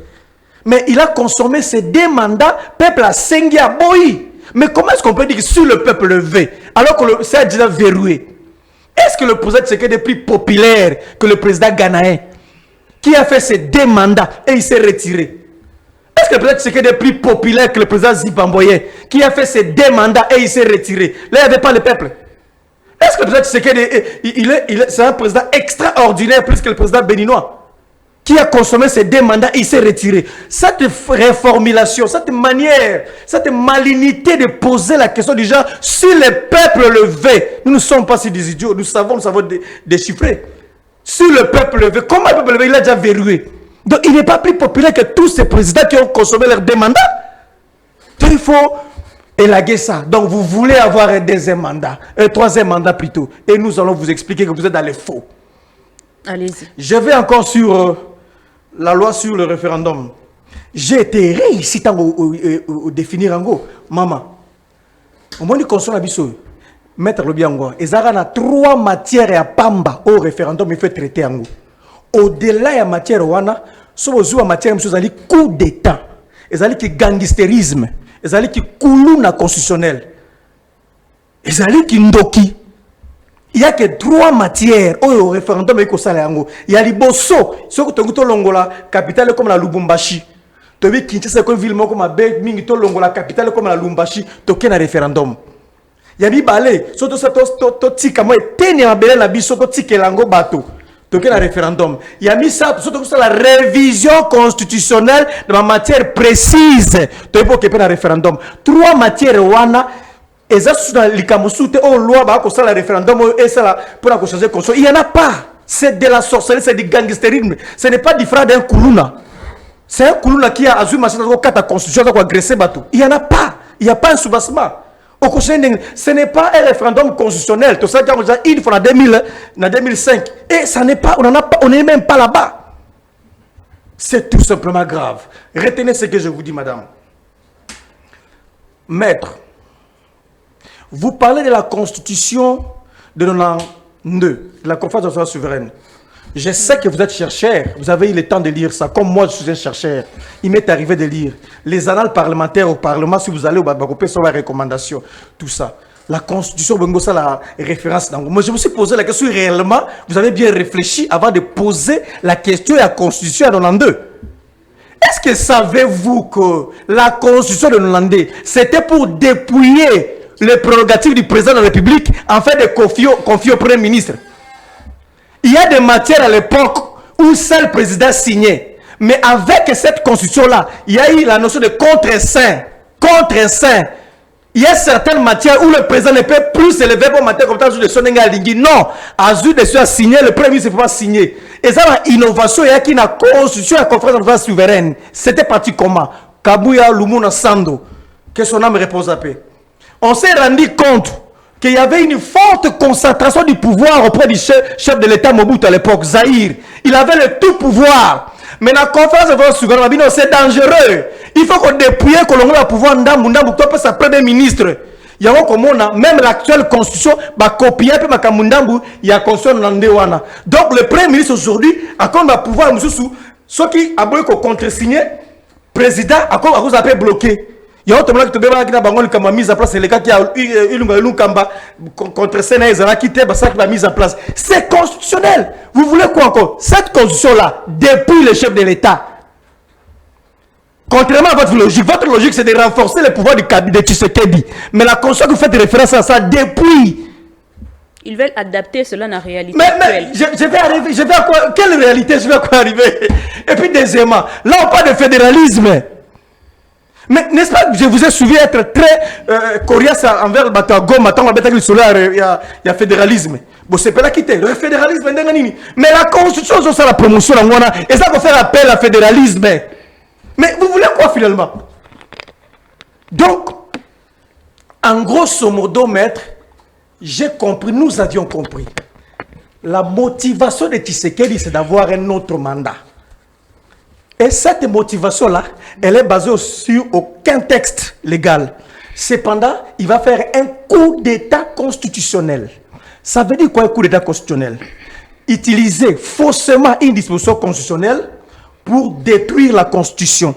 Speaker 2: Mais il a consommé ces 2 mandats, peuple a sengui à boyi. Mais comment est-ce qu'on peut dire que si le peuple le veut, alors que c'est déjà verrouillé? Est-ce que le président Tshisekedi est plus populaire que le président ghanéen qui a fait ces 2 mandats et il s'est retiré? Est-ce que le président Tshisekedi est plus populaire que le président Zimbabwe qui a fait ses 2 mandats et il s'est retiré? Là, il n'y avait pas le peuple. Est-ce que le président Tshisekedi c'est un président extraordinaire plus que le président béninois qui a consommé ses 2 mandats et il s'est retiré? Cette réformulation, cette manière, cette malignité de poser la question du genre, si le peuple le veut, nous ne sommes pas si des idiots, nous savons déchiffrer. Si le peuple le veut, comment le peuple le veut? Il a déjà verrouillé. Donc il n'est pas plus populaire que tous ces présidents qui ont consommé leurs 2 mandats. Donc il faut élaguer ça. Donc vous voulez avoir un 2e mandat, un 3e mandat plutôt. Et nous allons vous expliquer que vous êtes dans les faux.
Speaker 3: Allez-y.
Speaker 2: Je vais encore sur la loi sur le référendum. J'ai été réussi au définir en gros. Maman, au moins du conseil abisso, maître Lobiango, et ça a 3 matières à pamba au référendum, il faut traiter en gros. Au-delà de la matière wana, so ozuwa matière mso zali coup d'état, ezali ki gangsterisme, ezali ki kuluna constitutionnel, ezali ki ndoki. Il y a que 3 matières au référendum eko sala yango. Il y a liboso, soko tonguto longola capitale comme la Lubumbashi. Tobi Kinshasa ko ville moko mabe mingi to longola capitale comme la Lubumbashi, toke na référendum. Il y a bibale, so to tika mo etene mabele na biso to tikelango bato. Donc, il y a un référendum. Il y a mis ça, surtout la révision constitutionnelle de ma matière précise. Donc, il y a un référendum. 3 matières, et ça, c'est la loi, le référendum, et ça, pour changer la constitution. Il n'y en a pas. C'est de la sorcellerie, c'est du gangsterisme. Ce n'est pas du frère d'un Koulouna. C'est un Koulouna qui a azul, machin, la constitution, qui a agressé bateau. Il n'y en a pas. Il n'y a pas un soubassement. Ce n'est pas un référendum constitutionnel. Tout ça, il faut en 2005. Et ça n'est pas, on n'est même pas là-bas. C'est tout simplement grave. Retenez ce que je vous dis, madame. Maître, vous parlez de la constitution de 92, de la conférence nationale souveraine. Je sais que vous êtes chercheur, vous avez eu le temps de lire ça, comme moi je suis un chercheur. Il m'est arrivé de lire les annales parlementaires au Parlement, si vous allez au Babakopé, sur la recommandation, tout ça. La Constitution, ça la référence. Moi je me suis posé la question réellement, vous avez bien réfléchi avant de poser la question de la Constitution à 92. Est-ce que savez-vous que la Constitution de 92, c'était pour dépouiller les prérogatives du président de la République en fait de confier au Premier ministre? Il y a des matières à l'époque où seul le président signait. Mais avec cette constitution-là, il y a eu la notion de contre-saint. Contre-saint. Il y a certaines matières où le président ne peut plus se lever pour matière comme ça, de Sonenga Lingui. Non, Azur de a signé, le Premier ministre ne peut pas signer. Et ça, l'innovation, il y a qui la constitution et la conférence nationale souveraine. C'était parti comment? Kabouya Lumuna Sando, que son âme repose à paix. On s'est rendu compte qu'il y avait une forte concentration du pouvoir auprès du chef de l'État Mobutu à l'époque, Zahir. Il avait le tout pouvoir. Mais la conférence de souveraine, c'est dangereux. Il faut qu'on dépouille, qu'on ait le pouvoir, ndambu, peut sa premier ministre. Il y a même l'actuelle constitution, copier un peu il y a constitution wana. Donc le premier ministre aujourd'hui, a comme pouvoir, ceux qui ont contre-signé, président, a cause appelé bloqué. Il y a autre monde qui a mis en place, c'est le cas qui a eu contre Sénat, qui a mis en place. C'est constitutionnel. Vous voulez quoi encore? Cette constitution-là, depuis le chef de l'État, contrairement à votre logique c'est de renforcer les pouvoirs du cabinet de Tshisekedi. Mais la constitution que vous faites référence à ça depuis.
Speaker 3: Ils veulent adapter cela à la réalité
Speaker 2: actuelle. Je vais à quoi? Quelle réalité je vais à quoi arriver? Et puis deuxièmement, là on parle de fédéralisme. Mais n'est-ce pas que je vous ai souviens être très coriace envers le Batagoma, il y a fédéralisme. Bon, c'est pas là quitter. Le fédéralisme, mais la constitution, c'est la promotion, et ça va faire appel à fédéralisme. Mais vous voulez quoi finalement? Donc, en grosso modo, maître, j'ai compris, nous avions compris. La motivation de Tshisekedi, c'est d'avoir un autre mandat. Et cette motivation-là, elle est basée sur aucun texte légal. Cependant, il va faire un coup d'État constitutionnel. Ça veut dire quoi un coup d'État constitutionnel? Utiliser faussement une disposition constitutionnelle pour détruire la Constitution.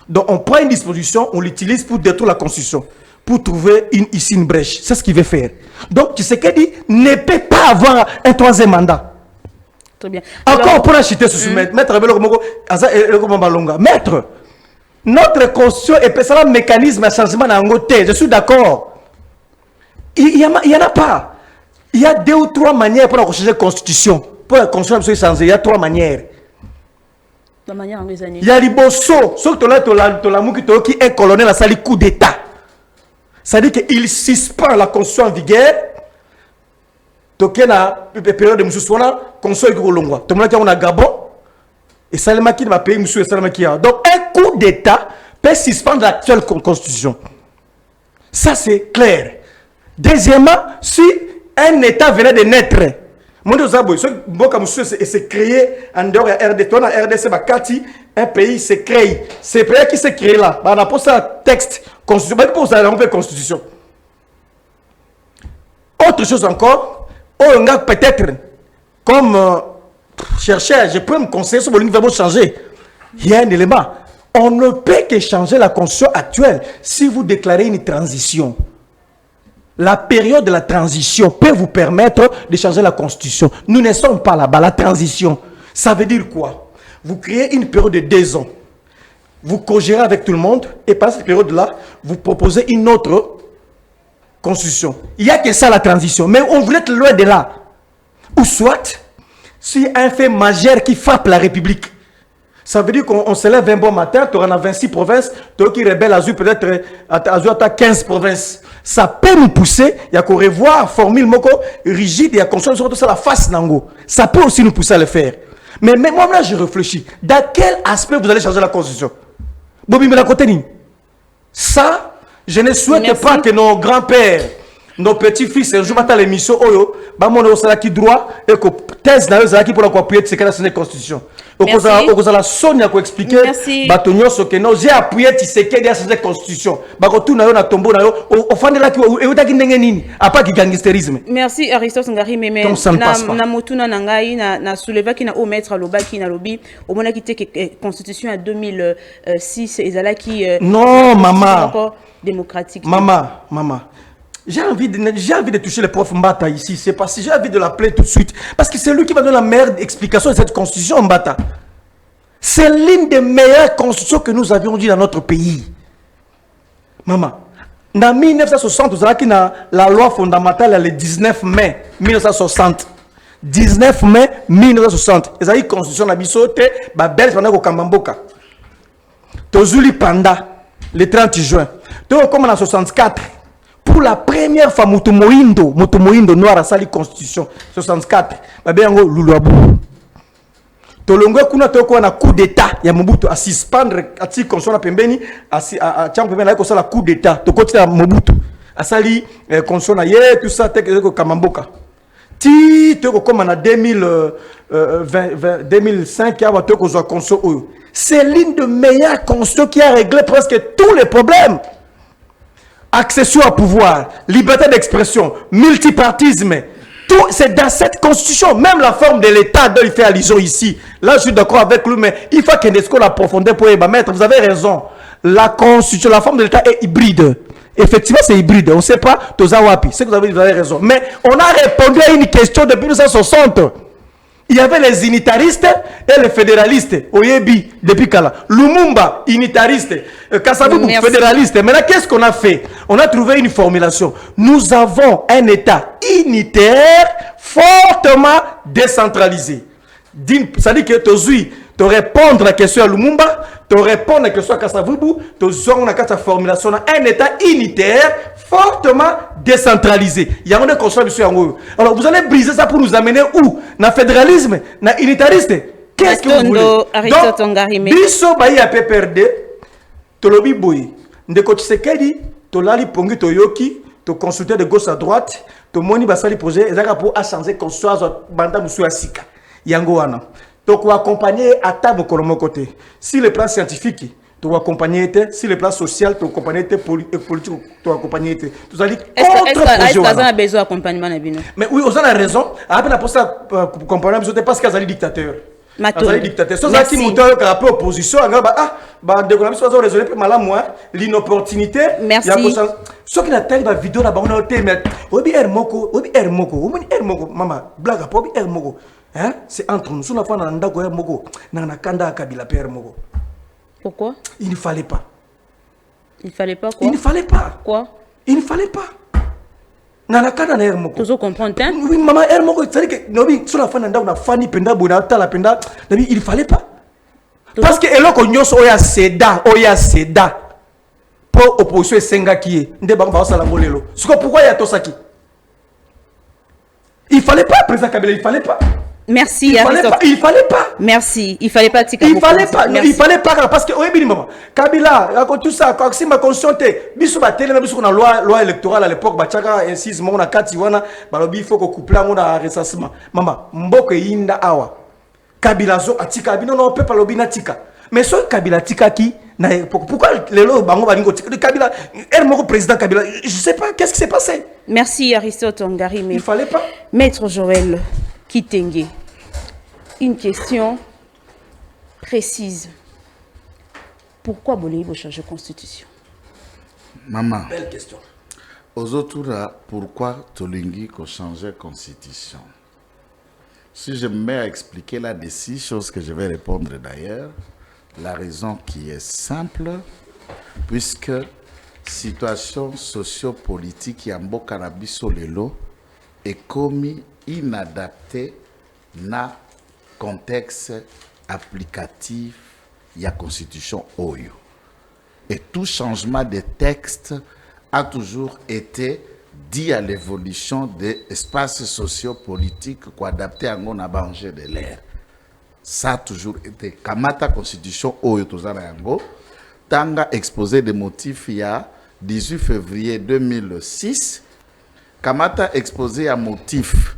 Speaker 2: Donc on prend une disposition, on l'utilise pour détruire la Constitution, pour trouver ici une brèche. C'est ce qu'il veut faire. Donc Tshisekedi ne peut pas avoir un troisième mandat.
Speaker 3: Très bien.
Speaker 2: Encore pour acheter ce maître, maître, notre constitution est un mécanisme de changement dans côté. Je suis d'accord. Il y en a pas. Il y a 2 ou 3 manières pour changer la constitution. Pour la constitution changer, il y a 3 manières.
Speaker 3: La manière en les années.
Speaker 2: Il y a les bosso, sauf que qui est colonel à sali coup d'état. C'est-à-dire qu'il suspend la constitution en vigueur. Toké na période de Moussouana, conso Igolongwa. Tout le monde a Gabon, et Salema qui va payer Moussou et Salema qui a. Donc, un coup d'État peut suspendre l'actuelle constitution. Ça, c'est clair. Deuxièmement, si un État venait de naître, c'est créé en dehors de RDC. Toi, RDC, un pays s'est créé. C'est le pays qui s'est créé là. On a posé un texte, constitution. Autre chose encore, peut-être, comme chercheur, je peux me conseiller sur le niveau de changer. Il y a un élément. On ne peut que changer la constitution actuelle si vous déclarez une transition. La période de la transition peut vous permettre de changer la constitution. Nous ne sommes pas là-bas. La transition, ça veut dire quoi? Vous créez une période de 2 ans. Vous co-gérez avec tout le monde et par cette période-là, vous proposez une autre constitution. Il n'y a que ça la transition. Mais on voulait être loin de là. Ou soit, si un fait majeur qui frappe la République, ça veut dire qu'on se lève un bon matin, tu auras 26 provinces, tu auras qui rebelle Azur peut-être à 15 provinces. Ça peut nous pousser, il y a qu'on revoir formule moko rigide, il y a qu'on soit ça la face nango. Ça peut aussi nous pousser à le faire. Mais moi là je réfléchis, dans quel aspect vous allez changer la constitution? Bobi me la côté. Ça, je ne souhaite pas que nos grands-pères, nos petits-fils, un jour matin l'émission, mon qui droit et que thèse dans les acquis pour appuyer cette constitution. La Sonia qui expliquer ce que nous j'ai appuyé cette constitution.
Speaker 3: Merci Aristos Ngari mais na motuna nangai na souleva qui na o maître loba qui na lobi au mona qui était constitution en 2006 ezala qui
Speaker 2: non maman
Speaker 3: démocratique.
Speaker 2: Maman j'ai envie de toucher le prof Mbata ici. C'est parce que j'ai envie de l'appeler tout de suite. Parce que c'est lui qui va donner la meilleure explication de cette constitution, Mbata. C'est l'une des meilleures constitutions que nous avions dit dans notre pays. Maman, en 1960, vous avez la loi fondamentale le 19 mai 1960. 19 mai 1960. Vous avez une constitution de Bissote, Babel, pendant au Kambamboka. Tozuli Panda, le 30 juin. Donc, comme en 64. Pour la première fois, Motomoindo noir a sali constitution 64. Babengo Luluabu. Tolongo kuna toko na coup d'état ya Mobutu à suspendre ati constitution na pembeni a tiam pembeni na ko sala coup d'état to koti na Mobutu a sali constitution na ye tout ça teko Kamamboka. Ti toko comme en 2005 ya toko zo constitution. C'est l'une des meilleures constitutions qui a réglé presque tous les problèmes. accession au pouvoir, liberté d'expression, multipartisme. Tout, c'est dans cette constitution, même la forme de l'État dont il fait allusion ici. Là, je suis d'accord avec lui, mais il faut qu'Unesco l'approfondisse pour y mettre. Vous avez raison. La constitution, la forme de l'État est hybride. Effectivement, c'est hybride. On ne sait pas, Tozawapi. C'est que vous avez raison. Mais on a répondu à une question depuis 1960. Il y avait les unitaristes et les fédéralistes. Oyebi, depuis Kala. Lumumba, unitariste. Kasavubu, fédéraliste. Maintenant, qu'est-ce qu'on a fait? On a trouvé une formulation. Nous avons un État unitaire fortement décentralisé. Ça dit que tu répondre à la question à Lumumba, tu répondre à la question à Kasavubu, tu as une formulation. Un État unitaire fortement décentralisé. Il y a un construction. Alors vous allez briser ça pour nous amener où? Dans le fédéralisme, dans l'unitariste. Qu'est-ce que vous voulez? Donc, biso bayi a PPRD, tolobi boy. Ndeko Tshisekedi, tolali pongi toyoki, to consulter de gauche à droite, to moni basali projet, ezaka pour changer constitution banda musu ya sika. Yango wana. Donc on accompagner à table côté. Si le plan scientifique tu vas accompagner, si le plan social, tu vas accompagner, politique, tu vas accompagner. Tu allez
Speaker 3: est-ce qu'on a besoin d'accompagnement?
Speaker 2: Mais oui, on a raison. Après, la poste accompagnement, c'est parce qu'ils sont dictateurs. Ils sont dictateurs. Si on a qui montent à l'opposition, l'inopportunité.
Speaker 3: Merci.
Speaker 2: Ce qui est la vidéo là-bas, on a été mais obi ermoko, maman, blague, obi ermoko. Hein? C'est entre nous. Si on a fait un ndako ermoko, na kanda kabila per ermoko.
Speaker 3: Pourquoi?
Speaker 2: Il ne fallait pas.
Speaker 3: Il ne fallait pas quoi?
Speaker 2: Il ne fallait pas.
Speaker 3: Quoi?
Speaker 2: Il ne fallait pas. Nanaka na Hermoko.
Speaker 3: Toujours comprendre, hein?
Speaker 2: Oui, maman, Hermoko, c'est-à-dire que Nobi, sur la fin d'un on a Fanny Penda, Bonata, la Penda, il ne fallait pas. Parce que Eloko Nyos Oya Seda. Pour opposition et Senga qui est. Ndebanga Salamolelo. Pourquoi il y a Tosaki? Il ne fallait pas, président Kabila, il ne fallait pas.
Speaker 3: Merci.
Speaker 2: Il fallait pas.
Speaker 3: Merci. Il fallait pas.
Speaker 2: Il fallait pas. Il fallait pas parce que oui, maman. Kabila, tout ça, quand si ma conscience biso ba télé même sur la loi électorale à l'époque, ba chaka insiste mon na kati wana, balobi il faut que couple on a recensement. Maman, mboko yinda awa. Kabila zo atika bino non peut pas lobi na tika. Mais ce Kabila tika qui na pourquoi les lots bango balingo tika Kabila Hermoko président Kabila, je sais pas qu'est-ce qui s'est passé.
Speaker 3: Merci Aristote Ngari, mais
Speaker 2: il fallait pas.
Speaker 3: Maître Joël Kitenge. Une question précise. Pourquoi Bolivie veut changer de constitution?
Speaker 1: Maman.
Speaker 2: Belle question.
Speaker 1: Aux autres, pourquoi Tolingi qu'on change de constitution? Si je me mets à expliquer là des 6 choses que je vais répondre d'ailleurs, la raison qui est simple, puisque situation sociopolitique y a un cannabis lelo est commis inadapté na contexte applicatif de la constitution OYO. Et tout changement de texte a toujours été dit à l'évolution des espaces sociopolitiques pour adapter à un enjeu de l'air. Ça a toujours été. Kamata constitution OYO tozana yango, tanga exposé des motifs il y a 18 février 2006. Kamata exposé à motif.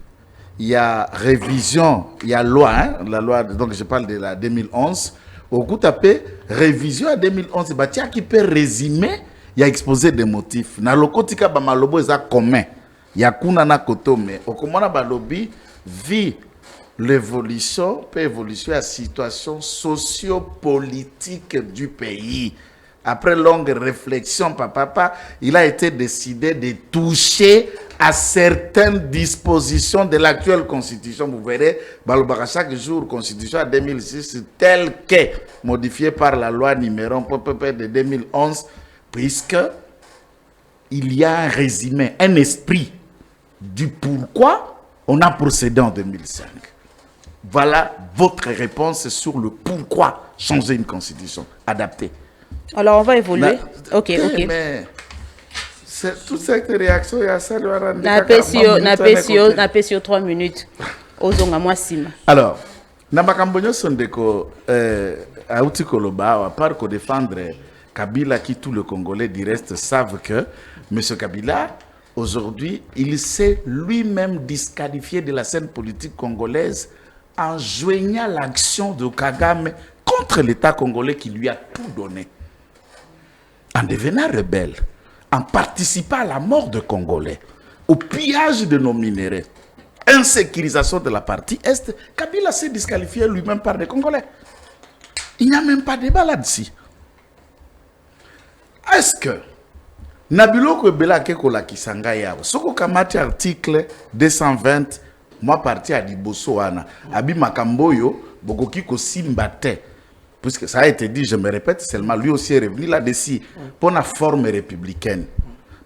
Speaker 1: Il y a révision, il y a loi, hein, la loi, donc je parle de la 2011. Au coup tapé, révision à 2011, bah, qui peut résumer, il y a exposé des motifs. Dans le kotika bamalobo est commun. Il y a kunana koto, mais au komona balobi vit l'évolution, peut évoluer à la situation socio-politique du pays. Après longue réflexion, papa, il a été décidé de toucher à certaines dispositions de l'actuelle constitution. Vous verrez, Balobara chaque jour, constitution à 2006, telle que modifiée par la loi numéro 1 de 2011, puisque il y a un résumé, un esprit du pourquoi on a procédé en 2005. Voilà votre réponse sur le pourquoi changer une constitution adaptée.
Speaker 3: Alors on va évoluer. Ok.
Speaker 1: Mais c'est toute cette réaction, il y a ça.
Speaker 3: Na pesio 3 minutes. Ozonga mwasima.
Speaker 1: Alors, Nabakambonyo Sondeko Aouti Koloba, à part que défendre Kabila, qui tous les Congolais du reste savent que M. Kabila, aujourd'hui, il s'est lui-même disqualifié de la scène politique congolaise en joignant l'action de Kagame contre l'État congolais qui lui a tout donné. En devenant rebelle, en participant à la mort de Congolais, au pillage de nos minéraux, insécurisation de la partie Est, Kabila s'est disqualifié lui-même par des Congolais. Il n'y a même pas de débat là-dessus. Est-ce que Nabiloko Bela Kekola Kisanga Yao, Soko Kamati article 220, moi parti à Diboso Ana, Abi Makamboyo, Bogoki Kosimbate, puisque ça a été dit, je me répète seulement, lui aussi est revenu là-dessus, pour la forme républicaine.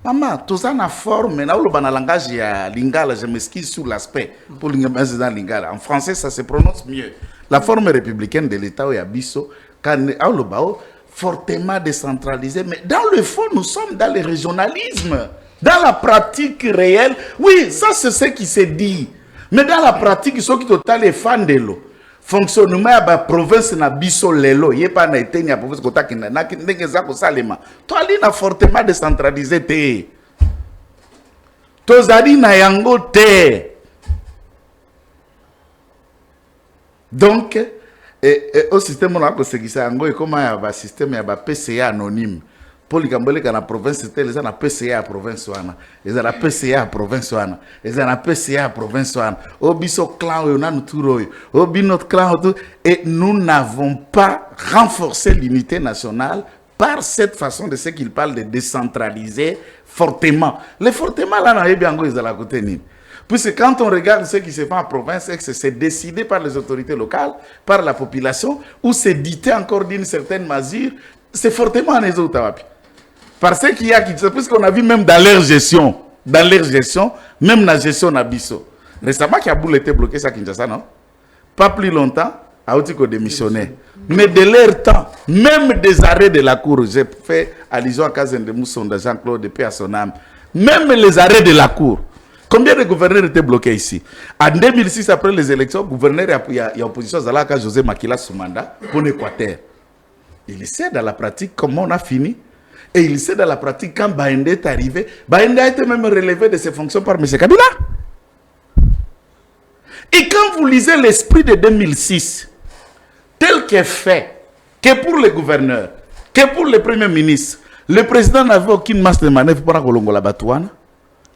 Speaker 1: Maman, tout ça na forme, na le langage ya lingala, je m'excuse sur l'aspect pour dans lingala. En français, ça se prononce mieux. La forme républicaine de l'État ya biso, quand le bao fortement décentralisé, mais dans le fond, nous sommes dans le régionalisme, dans la pratique réelle. Oui, ça c'est ce qui se dit, mais dans la pratique, ceux qui total est fan de l'eau. Fonctionnement à la province na biso lelo yepa na eteni ya province kota kina na ndenge za ko salema to ali na fortement décentralisé te to zali na yango te. Donc au système on a ko segisa yango e comment ya ba système ya ba PCA anonyme pour les Cambodgiens dans la province c'était les ana PCA province wana les ana PCA province wana les ana PCA province wana obiso clan on a nous obi notre clan et nous n'avons pas renforcé l'unité nationale par cette façon de ce qu'il parle de décentraliser fortement. Les fortement là na yebi yango ils à la côté ni. Puisque quand on regarde ce qui se fait en province, c'est décidé par les autorités locales, par la population, ou c'est dicté encore d'une certaine mesure, c'est fortement en les autres. Parce qu'il y a qui, puisqu'on a vu même dans leur gestion, même dans la gestion d'Abisso. Récemment, Kaboul était bloqué, ça Kinshasa, non? Pas plus longtemps, à Otiko démissionné. Mais de leur temps, même des arrêts de la Cour, j'ai fait allusion à Kazen de Mousson de Jean-Claude de paix à son âme, même les arrêts de la Cour. Combien de gouverneurs étaient bloqués ici? En 2006, après les élections, le gouverneur il y a opposition à José Makila Soumanda pour l'Équateur. Il sait dans la pratique comment on a fini. Et il sait dans la pratique, quand Baïndé est arrivé, Baïndé a été même relevé de ses fonctions par M. Kabila. Et quand vous lisez l'esprit de 2006, tel qu'est fait, que pour les gouverneurs, que pour le premier ministre, le président n'avait aucune masse de manœuvre pour la Batouane,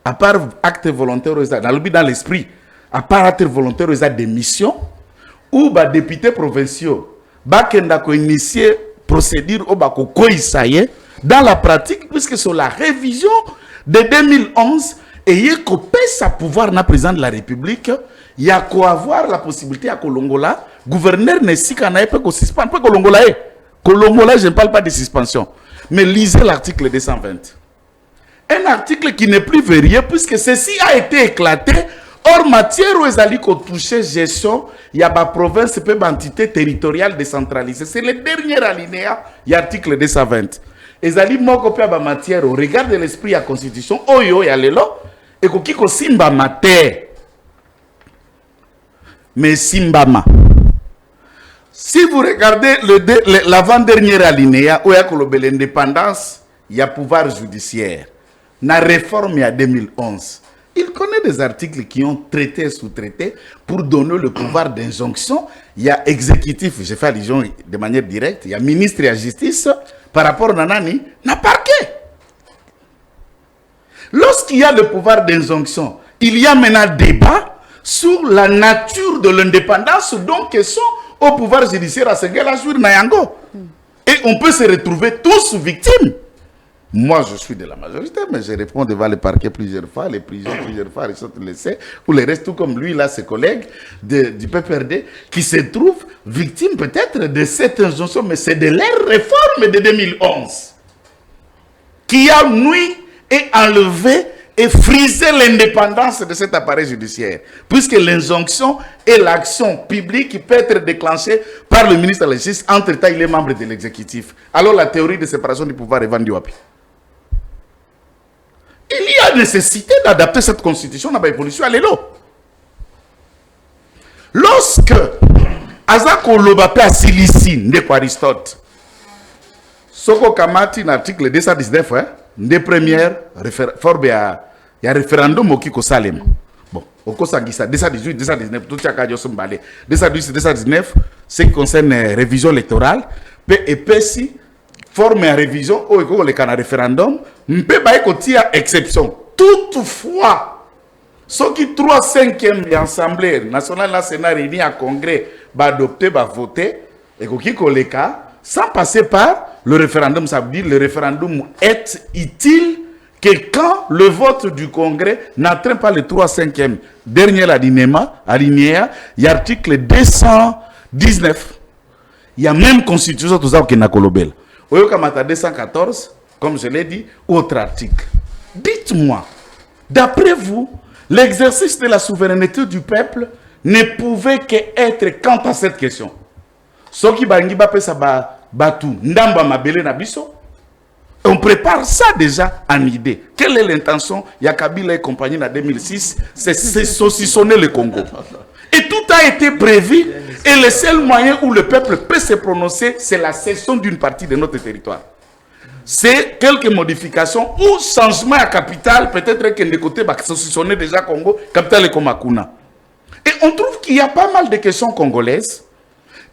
Speaker 1: à part acte volontaire, dans l'esprit, à part acte volontaire, des missions, ou les députés provinciaux, ils ont initié procédure au Koïsaye. Dans la pratique, puisque sur la révision de 2011, et il y a sa pouvoir na président de la République, il y a qu'à avoir la possibilité à Kolongola, gouverneur n'est si qu'on a pas qu'on suspend, pas Kolongola. Kolongola, je ne parle pas de suspension. Mais lisez l'article 220. Un article qui n'est plus vérifié, puisque ceci a été éclaté. Or, matière où ils allaient toucher gestion, il y a ma province, une entité territoriale décentralisée. C'est le dernier alinéa, il y a l'article 220. Et zali moko pe ba matière au regard de l'esprit à constitution oyo ya lelo et ko kiko simba mater mais simbama. Si vous regardez l'avant-dernier alinéa où il y a l'indépendance, il y a pouvoir judiciaire. La réforme il y a 2011. Il connaît des articles qui ont traité sous-traité pour donner le pouvoir d'injonction. Il y a exécutif, j'ai fait allusion de manière directe, il y a ministre de la justice par rapport à Nani, n'a parquet. Lorsqu'il y a le pouvoir d'injonction, il y a maintenant débat sur la nature de l'indépendance, donc ils sont au pouvoir judiciaire à Senghela-Jour Nayango. Et on peut se retrouver tous victimes. Moi, je suis de la majorité, mais je réponds devant le parquet plusieurs fois, les prisons plusieurs fois, ils sont laissés, pour le reste, tout comme lui, là, ses collègues du PPRD, qui se trouvent victimes peut-être de cette injonction, mais c'est de leur réforme de 2011 qui a nuit et enlevé et frisé l'indépendance de cet appareil judiciaire, puisque l'injonction et l'action publique qui peut être déclenchée par le ministre de la Justice, entre-temps, il est membre de l'exécutif. Alors la théorie de séparation du pouvoir est vendue à pied. Il y a nécessité d'adapter cette constitution à l'évolution à l'élo. Lorsque Azako Lobape a Silicine de Aristote, Soko Kamati, l'article 219, de première forme, il y a référendum au Kiko Salem. Bon, au Kosangisa, 218, 219, tout ça, 218, 219, ce qui concerne révision électorale, et PSI, forme à révision, ou le cas référendum, on peut pas exception. Toutefois, ceux qui 3/5e de l'Assemblée nationale, la Sénat réuni à Congrès, va adopter, va voter, et qui le cas, sans passer par le référendum, ça veut dire le référendum est utile que quand le vote du Congrès n'atteint pas le 3/5e. Dernier alinéa, il y a l'article 219. Il y a même constitution, tout ça, qui n'a pas le 214, comme je l'ai dit, autre article. Dites-moi, d'après vous, l'exercice de la souveraineté du peuple ne pouvait qu'être quant à cette question. Ce qui on prépare ça déjà en idée. Quelle est l'intention? Yakabila et compagnie en 2006, c'est saucissonner le Congo. Et tout a été prévu. Et le seul moyen où le peuple peut se prononcer, c'est la cession d'une partie de notre territoire. C'est quelques modifications ou changement à capitale, peut-être que de côté va saucissonner déjà Congo, capitale et Komakuna. Et on trouve qu'il y a pas mal de questions congolaises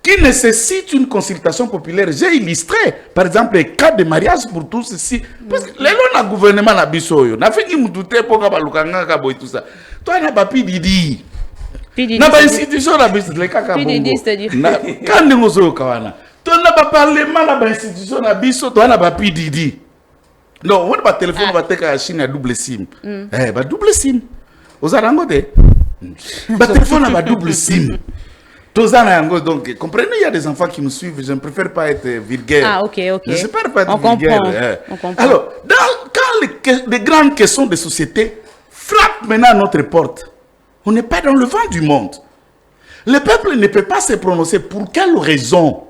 Speaker 1: qui nécessitent une consultation populaire. J'ai illustré, par exemple, le cas de mariage pour tous ici. Parce que les lois du gouvernement n'a pas fait qu'il me doutait pour que tout ça. Toi, n'a pas pu dire. N'a pas institution la bise les kaka bongo. Quand nous au kawana. Toi n'a pas parlement la institution la biso toi n'a pas pu didi. Non, on va téléphone va teka à Chine à double SIM. Bah double SIM. Aux arangote. Bah téléphone à double SIM. Tous en donc comprenez, il y a des enfants qui me suivent, je ne préfère pas être vulgaire.
Speaker 3: Ah OK.
Speaker 1: Je ne préfère pas être vulgaire.
Speaker 3: On comprend.
Speaker 1: Alors, quand les grandes questions de société frappent maintenant à notre porte, on n'est pas dans le vent du monde. Le peuple ne peut pas se prononcer. Pour quelle raison?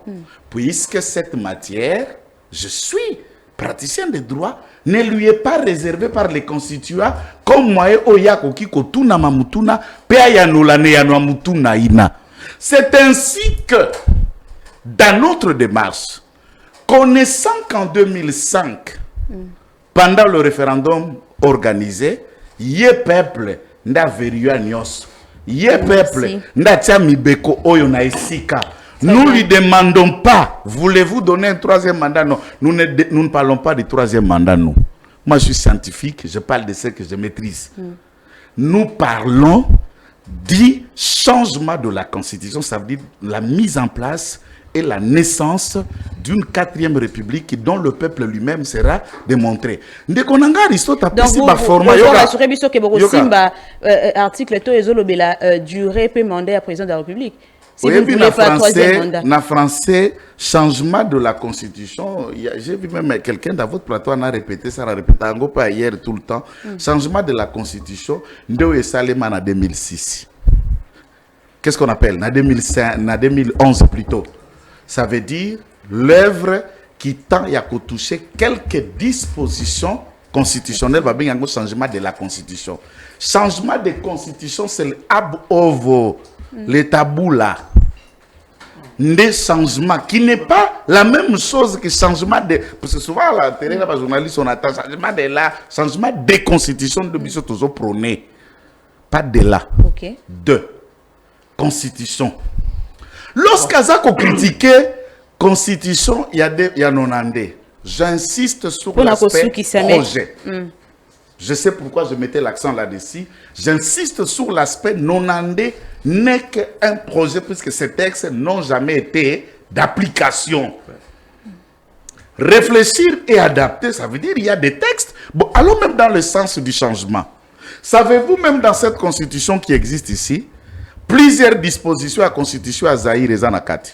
Speaker 1: Puisque cette matière, je suis praticien de droit, ne lui est pas réservée par les constituants comme moi et Oyako Kotuna Mamutuna, Peayanula Neyanamutuna Ina. C'est ainsi que, dans notre démarche, connaissant qu'en 2005, pendant le référendum organisé, yé peuple nda verua nyos, yé peuple nda tiamibeko oyo na esika. Nous lui demandons pas, voulez-vous donner un troisième mandat? Non, nous ne parlons pas du troisième mandat, nous. Moi, je suis scientifique, je parle de ce que je maîtrise. Nous parlons du changement de la Constitution, ça veut dire la mise en place et la naissance d'une 4e république dont le peuple lui-même sera démontré. Donc vous
Speaker 3: rassurez que vous simba article to ezolobela durée peut mandat à président de la République. Si vous voulez pas troisième mandat.
Speaker 1: En français, changement de la Constitution, j'ai vu même quelqu'un dans votre plateau a répété ça, pas hier tout le temps. Changement de la Constitution, Ndeo et Salema en 2006. Qu'est-ce qu'on appelle? En 2011 plutôt. Ça veut dire l'œuvre qui tend à toucher quelques dispositions constitutionnelles, va bien un changement de la Constitution. Changement de Constitution, c'est le ab ovo. Le tabou là, des changements qui n'est pas la même chose que changement de. Parce que souvent, la télé, les journalistes, on attend changement de constitution de Bissot toujours prôné. Pas de là. De constitution. Lorsqu'Azako critiquait constitution, il y a 90. J'insiste sur l'aspect projet. Je sais pourquoi je mettais l'accent là-dessus. J'insiste sur l'aspect 90 n'est qu'un projet puisque ces textes n'ont jamais été d'application. Réfléchir et adapter, ça veut dire qu'il y a des textes. Bon, allons même dans le sens du changement. Savez-vous même dans cette constitution qui existe ici, plusieurs dispositions à la constitution à Zahir et Zanakati.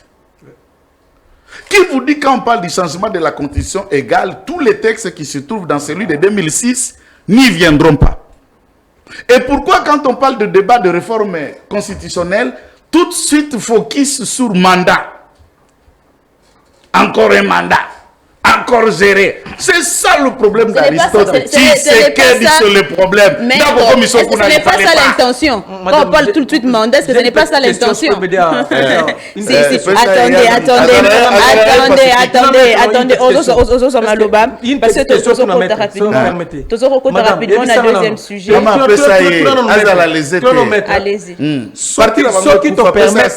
Speaker 1: Qui vous dit quand on parle du changement de la constitution égale, tous les textes qui se trouvent dans celui de 2006 n'y viendront pas. Et pourquoi quand on parle de débat de réforme constitutionnelle, tout de suite focus sur mandat? Encore un mandat, encore géré. C'est ça le problème d'Aristote. C'est le problème.
Speaker 3: Mais ce n'est pas ça l'intention. Quand on parle tout de suite mandat, ce n'est pas ça l'intention. Attendez. Parce que Tozo rapidement on a deuxième sujet. Allez-y.
Speaker 2: Ce qui te permet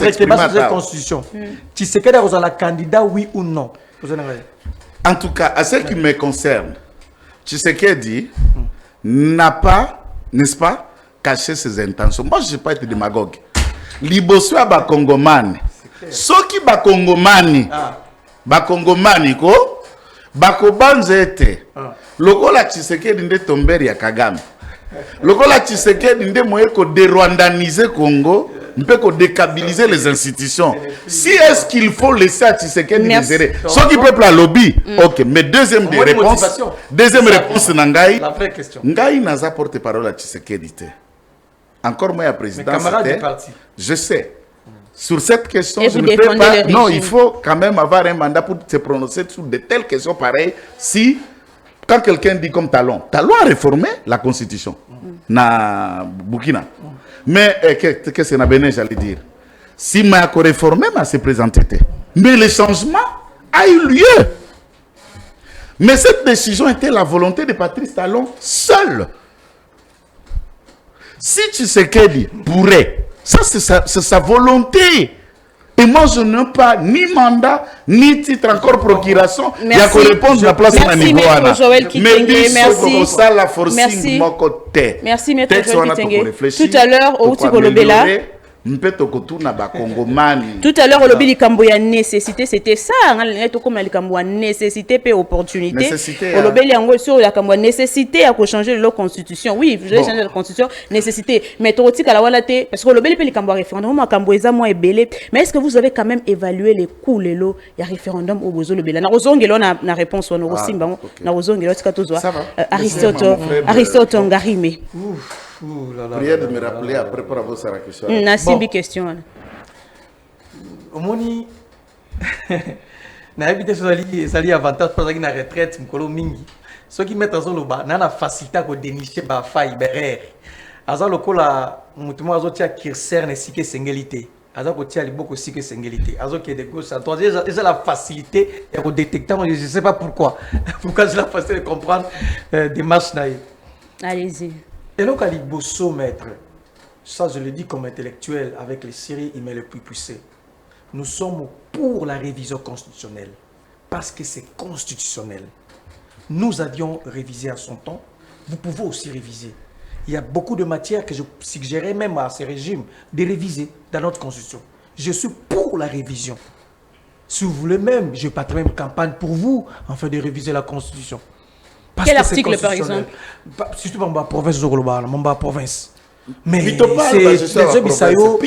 Speaker 2: de la constitution. Tu sais que vous avez candidat, oui ou non?
Speaker 1: En tout cas, à ce qui me concerne, Tshisekedi n'a pas, n'est-ce pas, caché ses intentions. Moi, je ne vais pas être démagogue. Liboso ba Congomani. Soki ba Congomani. Ba Congomani ko bako banzete. Lokola Tshisekedi nde tomberi ya Kagame. Lokola Tshisekedi nde moye ko dérwandaniser Congo. On peut déstabiliser les institutions. Si est-ce qu'il faut laisser à Tshisekedi gérer ce qui peuple a lobby, ok. Mais deuxième réponse, Nangai,
Speaker 2: la vraie question.
Speaker 1: Ngai n'a pas porte-parole à Tshisekedi. Encore moi, à président. Je sais. Sur cette question, je ne peux pas. Non, il faut quand même avoir un mandat pour se prononcer sur de telles questions pareilles. Si, quand quelqu'un dit comme Talon a réformé la constitution. Na Burkina. Mais qu'est-ce que Bénin, j'allais dire? Si Mayako réformé, s'est présenté. Mais le changement a eu lieu. Mais cette décision était la volonté de Patrice Talon seul. Si Tshisekedi pourrait, ça c'est sa volonté. Et moi, je n'ai pas ni mandat, ni titre, encore procuration. Il y a qu'on répondre à la place de niveau.
Speaker 3: Merci, Maître Joël Kitenge. Tout à l'heure, au Tigolobela. Tout à l'heure, au lobby Likamboya nécessité, c'était ça. Comme Likamboya nécessité et opportunité. Au lobby Liango sur la Kamboya nécessité à changer la constitution. Oui, vous allez changer la constitution, nécessité. Mais Toroti Kalawalate, parce que au lobby Likamboya référendum, Kamboya moins belé. Mais est-ce que vous avez quand même évalué les coûts, les lots, il y a référendum au Bozo Lobela? Na Rozongelo na réponse, on a Simba, na Rozongelo, Aristote Ngarime.
Speaker 1: Prière de me rappeler après pour avoir sa question.
Speaker 3: Nasimbi question.
Speaker 2: Omoni na évité sali avantage pour la retraite mkolo mingi. Ceux qui mettent en le bas na facilité à dénicher ba faille berere. Aza lokola mutumo azo tia kirser ne sike singélité. Aza ko tia liboko sike singélité. Azo qui est de gauche à droite. Déjà la facilité et détecter, je ne sais pas pourquoi. Pourquoi j'ai la facilité de comprendre des marches naïves.
Speaker 3: Allez-y.
Speaker 2: Et donc, à l'Ibosso, maître, ça je le dis comme intellectuel, avec les séries, il met le plus poussé. Nous sommes pour la révision constitutionnelle, parce que c'est constitutionnel. Nous avions révisé à son temps, vous pouvez aussi réviser. Il y a beaucoup de matières que je suggérais même à ces régimes de réviser dans notre constitution. Je suis pour la révision. Si vous voulez même, je pas même campagne pour vous, afin de réviser la constitution. Parce
Speaker 3: quel article par exemple?
Speaker 2: Surtout dans la province de Goloba, dans la province. Mais
Speaker 1: c'est
Speaker 2: les Bisayo.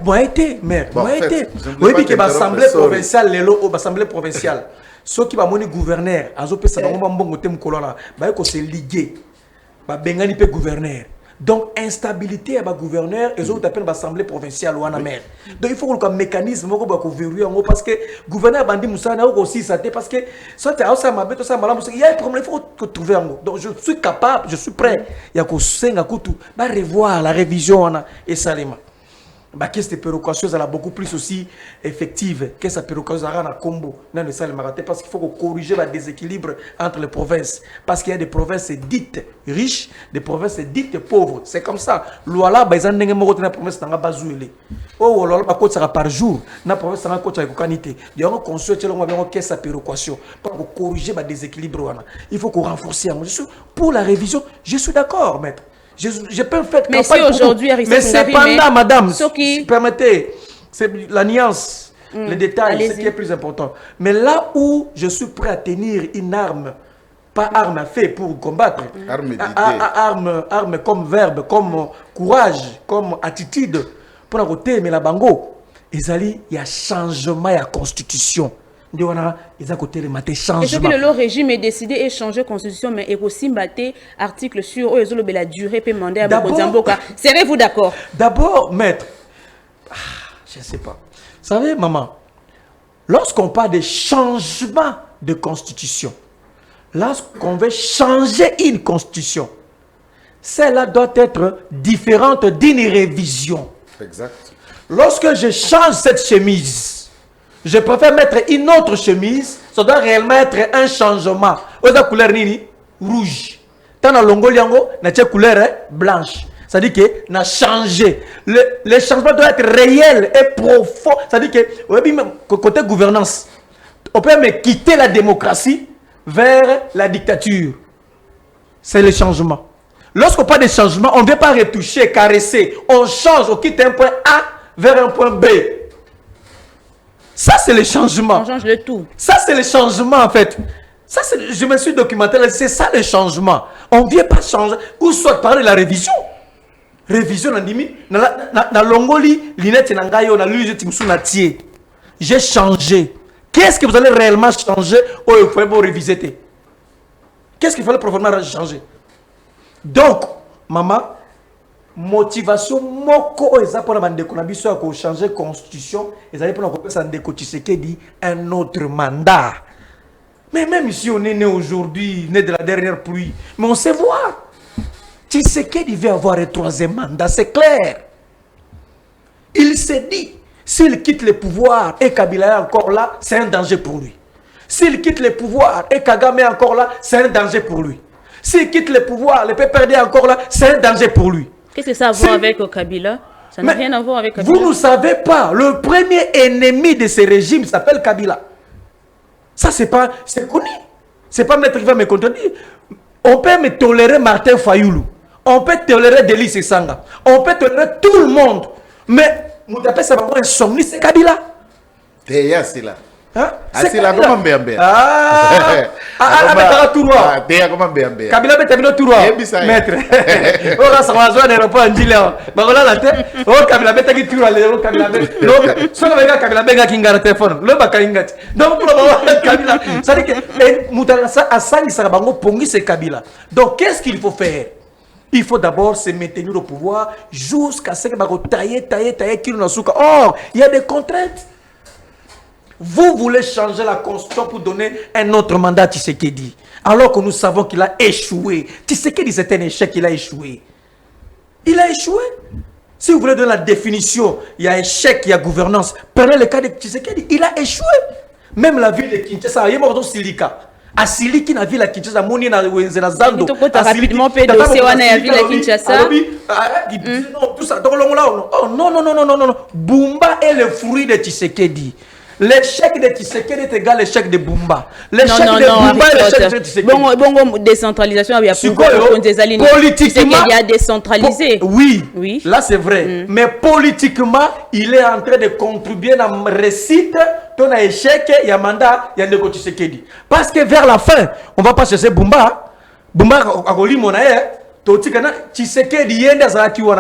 Speaker 2: Moi été, maire. Moi été. Oui, puis que l'Assemblée provinciale, l'Assemblée provinciale. Ceux qui va monter gouverneur, azopé ça va bon thème colonna. Bah que c'est ligué. Bah bengani pe gouverneur. Donc instabilité à ba gouverneur et autres appellent l'Assemblée provinciale ou en maire. Donc il faut qu'on ait un mécanisme pour verrouiller en haut parce que gouverneur bandi Moussa n'a aussi ça parce que ça ça m'a bête ça malade il y a un problème il faut trouver en haut. Donc je suis capable, je suis prêt. Il y a qu'on senga kutu ba revoir la révision et salima. Bah qu'est-ce que péroquation ça a beaucoup plus aussi effective que sa péroquation à combo dans le salle maraté parce qu'il faut corriger le déséquilibre entre les provinces parce qu'il y a des provinces dites riches des provinces dites pauvres c'est comme ça loi bah ils ont n'engagé moko na province na bazouélé oh loi ba côté ça par jour na province na côté avec quantité il y a un conseil tellement bien que sa péroquation pour corriger le déséquilibre il faut qu'on renforcer je suis pour la révision je suis d'accord maître. Je peux faire
Speaker 3: mais si aujourd'hui
Speaker 2: mais c'est pendant madame permettez c'est la nuance les détails c'est qui est plus important mais là où je suis prêt à tenir une arme pas arme à feu pour combattre arme comme verbe comme courage comme attitude pour la côté mais la bango il y a changement il y a constitution. Et ce
Speaker 3: que le régime est décidé et changer la constitution, mais il aussi battre article sur la durée peut demander à Bokozamboka. Serez-vous d'accord?
Speaker 2: D'abord, maître, je ne sais pas. Vous savez, maman, lorsqu'on parle de changement de constitution, lorsqu'on veut changer une constitution, celle-là doit être différente d'une révision.
Speaker 1: Exact.
Speaker 2: Lorsque je change cette chemise, je préfère mettre une autre chemise, ça doit réellement être un changement. La couleur nini rouge. Tant dans l'ongoliango, na couleur blanche. Ça dit que n'a changé. Le changement doit être réel et profond. Ça dit que côté gouvernance, on peut même quitter la démocratie vers la dictature. C'est le changement. Lorsqu'on parle de changement, on ne vient pas retoucher, caresser. On change, on quitte un point A vers un point B. Ça, c'est le changement.
Speaker 3: On change le tout.
Speaker 2: Ça, c'est le changement, en fait. Ça, je me suis documenté, c'est ça le changement. On ne vient pas changer, ou soit parler de la révision. Révision, on a dit, na longoli, l'inette nangayo, na luge timsuna tie. J'ai changé. Qu'est-ce que vous allez réellement changer ou il faut vous réviser? Qu'est-ce qu'il fallait profondément changer? Donc, maman, motivation, moko, eza pour la bande de pour changer la constitution, ils allaient pour la Ndeko Tshisekedi un autre mandat. Mais même si on est né aujourd'hui, né de la dernière pluie, mais on sait voir. Tshisekedi veut avoir un 3e mandat, c'est clair. Il s'est dit, s'il quitte le pouvoir et Kabila est encore là, c'est un danger pour lui. S'il quitte le pouvoir et Kagame est encore là, c'est un danger pour lui. S'il quitte le pouvoir, le PPRD est encore là, c'est un danger pour lui.
Speaker 3: Qu'est-ce que ça a à voir avec Kabila? Ça n'a rien à voir avec Kabila.
Speaker 2: Vous ne savez pas, le premier ennemi de ce régime s'appelle Kabila. Ça, c'est connu. C'est pas maître qui va me contredire. On peut me tolérer Martin Fayoulou. On peut tolérer Delis Sanga. On peut tolérer tout le monde. Mais, nous appelons ça insomnie, c'est Kabila.
Speaker 1: C'est là.
Speaker 2: C'est
Speaker 1: là, comment bien.
Speaker 2: Kabila tout droit. Kabila Betamino tout droit. Maître. Oh, là, ça va jouer un aéroport en Gila. Barola la tête. Oh, Kabila Betaki tout droit. Kabila Betaki. Donc, soit le Kabila Betaki qui garde le téléphone. Le Bakayingati. Donc, pour le moment, Kabila. Ça dit que, Moutarasa, Assani Sarabango, Pongi, c'est Kabila. Donc, qu'est-ce qu'il faut faire? Il faut d'abord se maintenir au pouvoir jusqu'à ce que tailler, or, il y a des contraintes. Vous voulez changer la constitution pour donner un autre mandat à Tshisekedi, alors que nous savons qu'il a échoué. Tshisekedi, c'est un échec, il a échoué. Il a échoué. Si vous voulez donner la définition, il y a échec, il y a gouvernance. Prenez le cas de Tshisekedi, il a échoué. Même la ville de Kinshasa, il y a mort Silika. À Siliki, la ville de Kinshasa, Moni na Wenzela Zando.
Speaker 3: Rapidement, PDC, on a la ville de Kinshasa.
Speaker 2: Non, tout ça. Donc, non. Bumba est le fruit de Tshisekedi. L'échec de Tshisekedi est égal à l'échec de Bumba. L'échec de Bumba est l'échec de Tshisekedi.
Speaker 3: Bon, décentralisation, il y a politiquement, il y a décentralisé.
Speaker 2: Oui, là c'est vrai. Mais politiquement, il est en train de contribuer à la réussite, ton échec, il y a mandat, il y a Ndeko Tshisekedi. Parce que vers la fin, on ne va pas chercher Bumba. Bumba a volé mon Tshisekedi,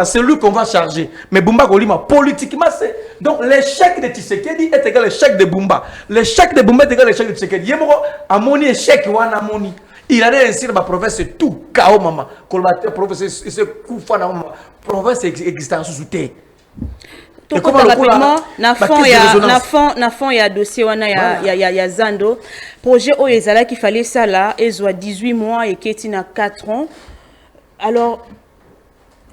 Speaker 2: c'est lui qu'on va charger. Mais Bumba Golima, politiquement, c'est. Donc l'échec de Tshisekedi est égal à l'échec de Bumba. L'échec de Bumba est égal à l'échec de Tshisekedi. Amoni échec, Amoni. Il a réussi dans la province, tout. Kao, maman. Colbateur, province, c'est Koufa, province existence sous terre.
Speaker 3: Tout rapidement, na fond il y a dossier il y a Zando projet Oyezala qu'il fallait ça là et soit 18 mois et qui est 4 ans. Alors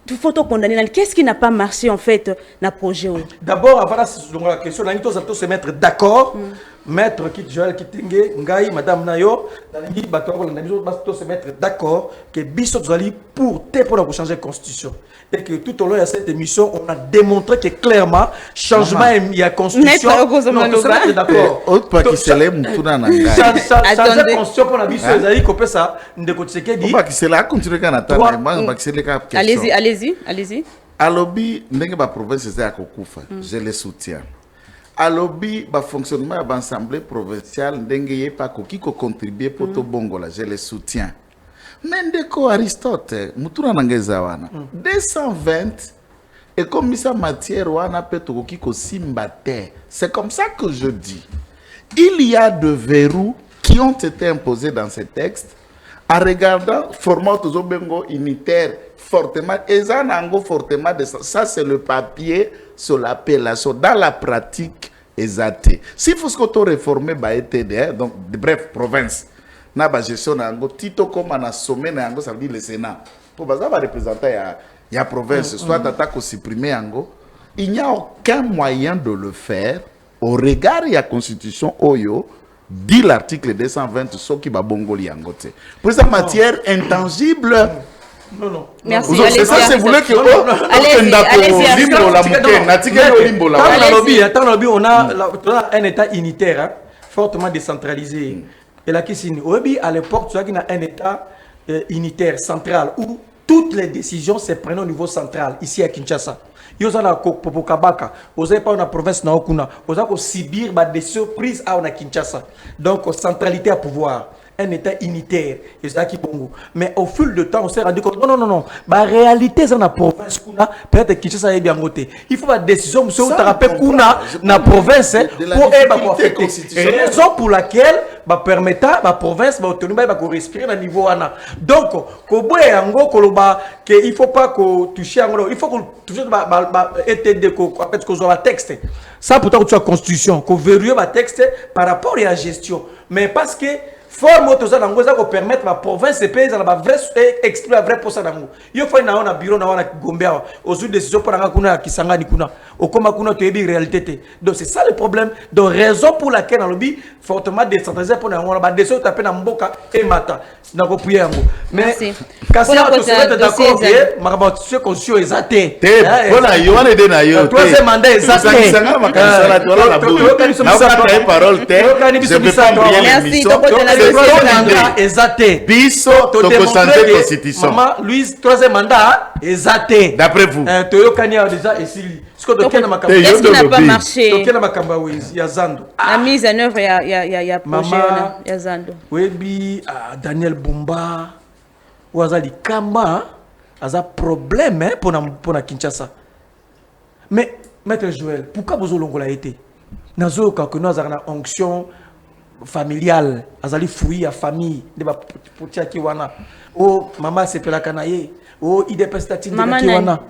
Speaker 3: il faut condamner. Qu'est-ce qui n'a pas marché en fait dans le projet?
Speaker 2: D'abord, avant la question, on doit se mettre d'accord. Maître Joël Kitinge, Ngai, Madame Nayo, on doit se mettre d'accord que Bissot Zali pour changer la constitution. Et que tout au long de cette émission, on a démontré que clairement, changement il y a constitution.
Speaker 3: Maître
Speaker 2: d'accord.
Speaker 1: Autre pas qui célèbre tout dans la
Speaker 2: changer la constitution pour la Bissot Zali, qu'on peut ça, de côté qui dit.
Speaker 1: Pas qui c'est là, continuer qu'à attendre.
Speaker 3: Allez-y.
Speaker 1: Alobi, n'est pas province c'est à Kokufa. Je le soutiens. Alobi, le fonctionnement de l'Assemblée provinciale n'est pas qui contribuer pour tout bongola. Je le soutiens. Mais Ndeko Aristote, Moutoura Nangezawana, 220 et comme ça matière wana peto kiko simbate. C'est comme ça que je dis. Il y a des verrous qui ont été imposés dans ces textes en regardant format bengo unitaire fortement et ça nango fortement de ça c'est le papier sur l'appellation dans la pratique exacte. Si vous souhaitez réformer ba ETD donc bref province na ba gestion nango tito comme na sommet nango ça veut dire le Sénat pour ça va représenter ya province soit attaque supprimer nango il n'y a aucun moyen de le faire au regard de la constitution oyo dit l'article 220 ce qui va bongoli yangote pour cette matière intangible.
Speaker 2: Non.
Speaker 3: Merci.
Speaker 1: C'est ça, c'est voulu que
Speaker 2: on a un État unitaire, fortement décentralisé. Et là, à l'époque, tu as un État unitaire, central, où toutes les décisions se prennent au niveau central, ici à Kinshasa. Il y a la Popokabaka, vous n'avez pas une province na Okuna, vous avez Sibir, des surprises à Kinshasa. Donc, centralité à pouvoir. Un État unitaire, et ça qui Bongo. Mais au fil du temps, on s'est rendu compte, non. La réalité, c'est dans la province, peut-être que ça est bien voté. Il faut la décision, monsieur, vous rappelez Kuna, la province, pour affecter. Raison pour laquelle, permettre la province, l'autonomie, va respirer à niveau ANA. Donc, il ne faut pas que toucher à il faut que toucher à texte. Ça, pourtant, tu as la constitution, que verrouiller le texte par rapport à la gestion. Mais parce que forme autoza nango za ko permettre la province et pays dans la vrai expliquer vrai pour ça nango yo fa na on bureau na wana Gombea aux décision pour nga kuna Kisangani kuna okoma kuna to yebi réalité te. Donc c'est ça le problème, donc raison pour laquelle dans le lobby fortement décentralisé pour na ba décision taper na mboka et mata na ko prier yango mais kasi on se d'accord que maraba ce conscient exacté
Speaker 1: voilà yo wana de na yo
Speaker 2: troisième mandat exacté
Speaker 1: sanga makanisa la tola la boue na pas parole te je peux pas
Speaker 3: merci
Speaker 2: exacté.
Speaker 1: Biso, toko santé constitution.
Speaker 2: Maman, Louise, troisième mandat, exacté.
Speaker 1: D'après vous.
Speaker 2: Toyo Kanya déjà ici.
Speaker 3: Qu'est-ce qui n'a pas marché?
Speaker 2: Il y a Zando.
Speaker 3: La mise en œuvre, il y a projet, il y a Zando.
Speaker 2: Oui, Daniel Bumba, Ouazali Kamba, a un problème pour Kinshasa. Mais, Maître Joël, pourquoi vous avez été? Nous avons une onction familial, azali fouiller à famille de ba potia ki wana oh maman c'est pela kanaye oh IDP statine de ki wana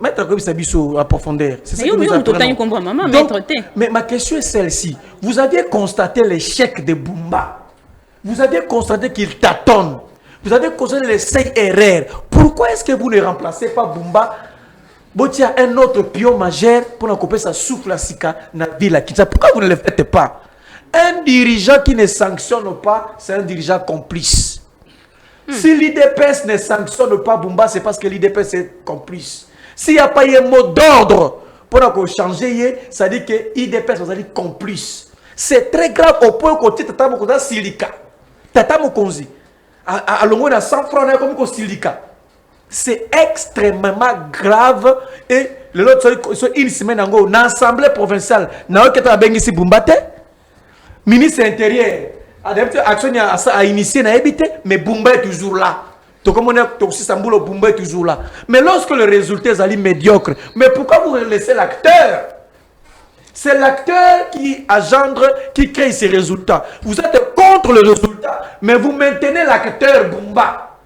Speaker 2: mettre comme ça biso à profondeur
Speaker 3: c'est ça que nous apprenons maman mettre té.
Speaker 2: Mais ma question est celle-ci, vous avez constaté l'échec de Bumba, vous avez constaté qu'il tâtonne, vous avez constaté les 5 erreurs, pourquoi est-ce que vous ne remplacez pas Bumba botia un autre pion majeur pour couper sa souffle à Sika na ville à Kinshasa? Pourquoi vous ne le faites pas? Un dirigeant qui ne sanctionne pas, c'est un dirigeant complice. Si l'IDPS ne sanctionne pas Bumba, c'est parce que l'IDPS est complice. S'il n'y a pas un mot d'ordre pour changer, ça dit que l'IDPS est complice. C'est très grave au point que Tata Mokonzi Silika. Tata Mokonzi. À l'ongou, il y a 100 francs comme Silika. C'est extrêmement grave. Et l'autre, une semaine, dans l'Assemblée provinciale, dans le Bumba. Ministre intérieur a initié na habité, mais Bumba est toujours là. Bumba est toujours là. Mais lorsque le résultat est médiocre, mais pourquoi vous laissez l'acteur? C'est l'acteur qui engendre, qui crée ces résultats. Vous êtes contre le résultat, mais vous maintenez l'acteur Bumba.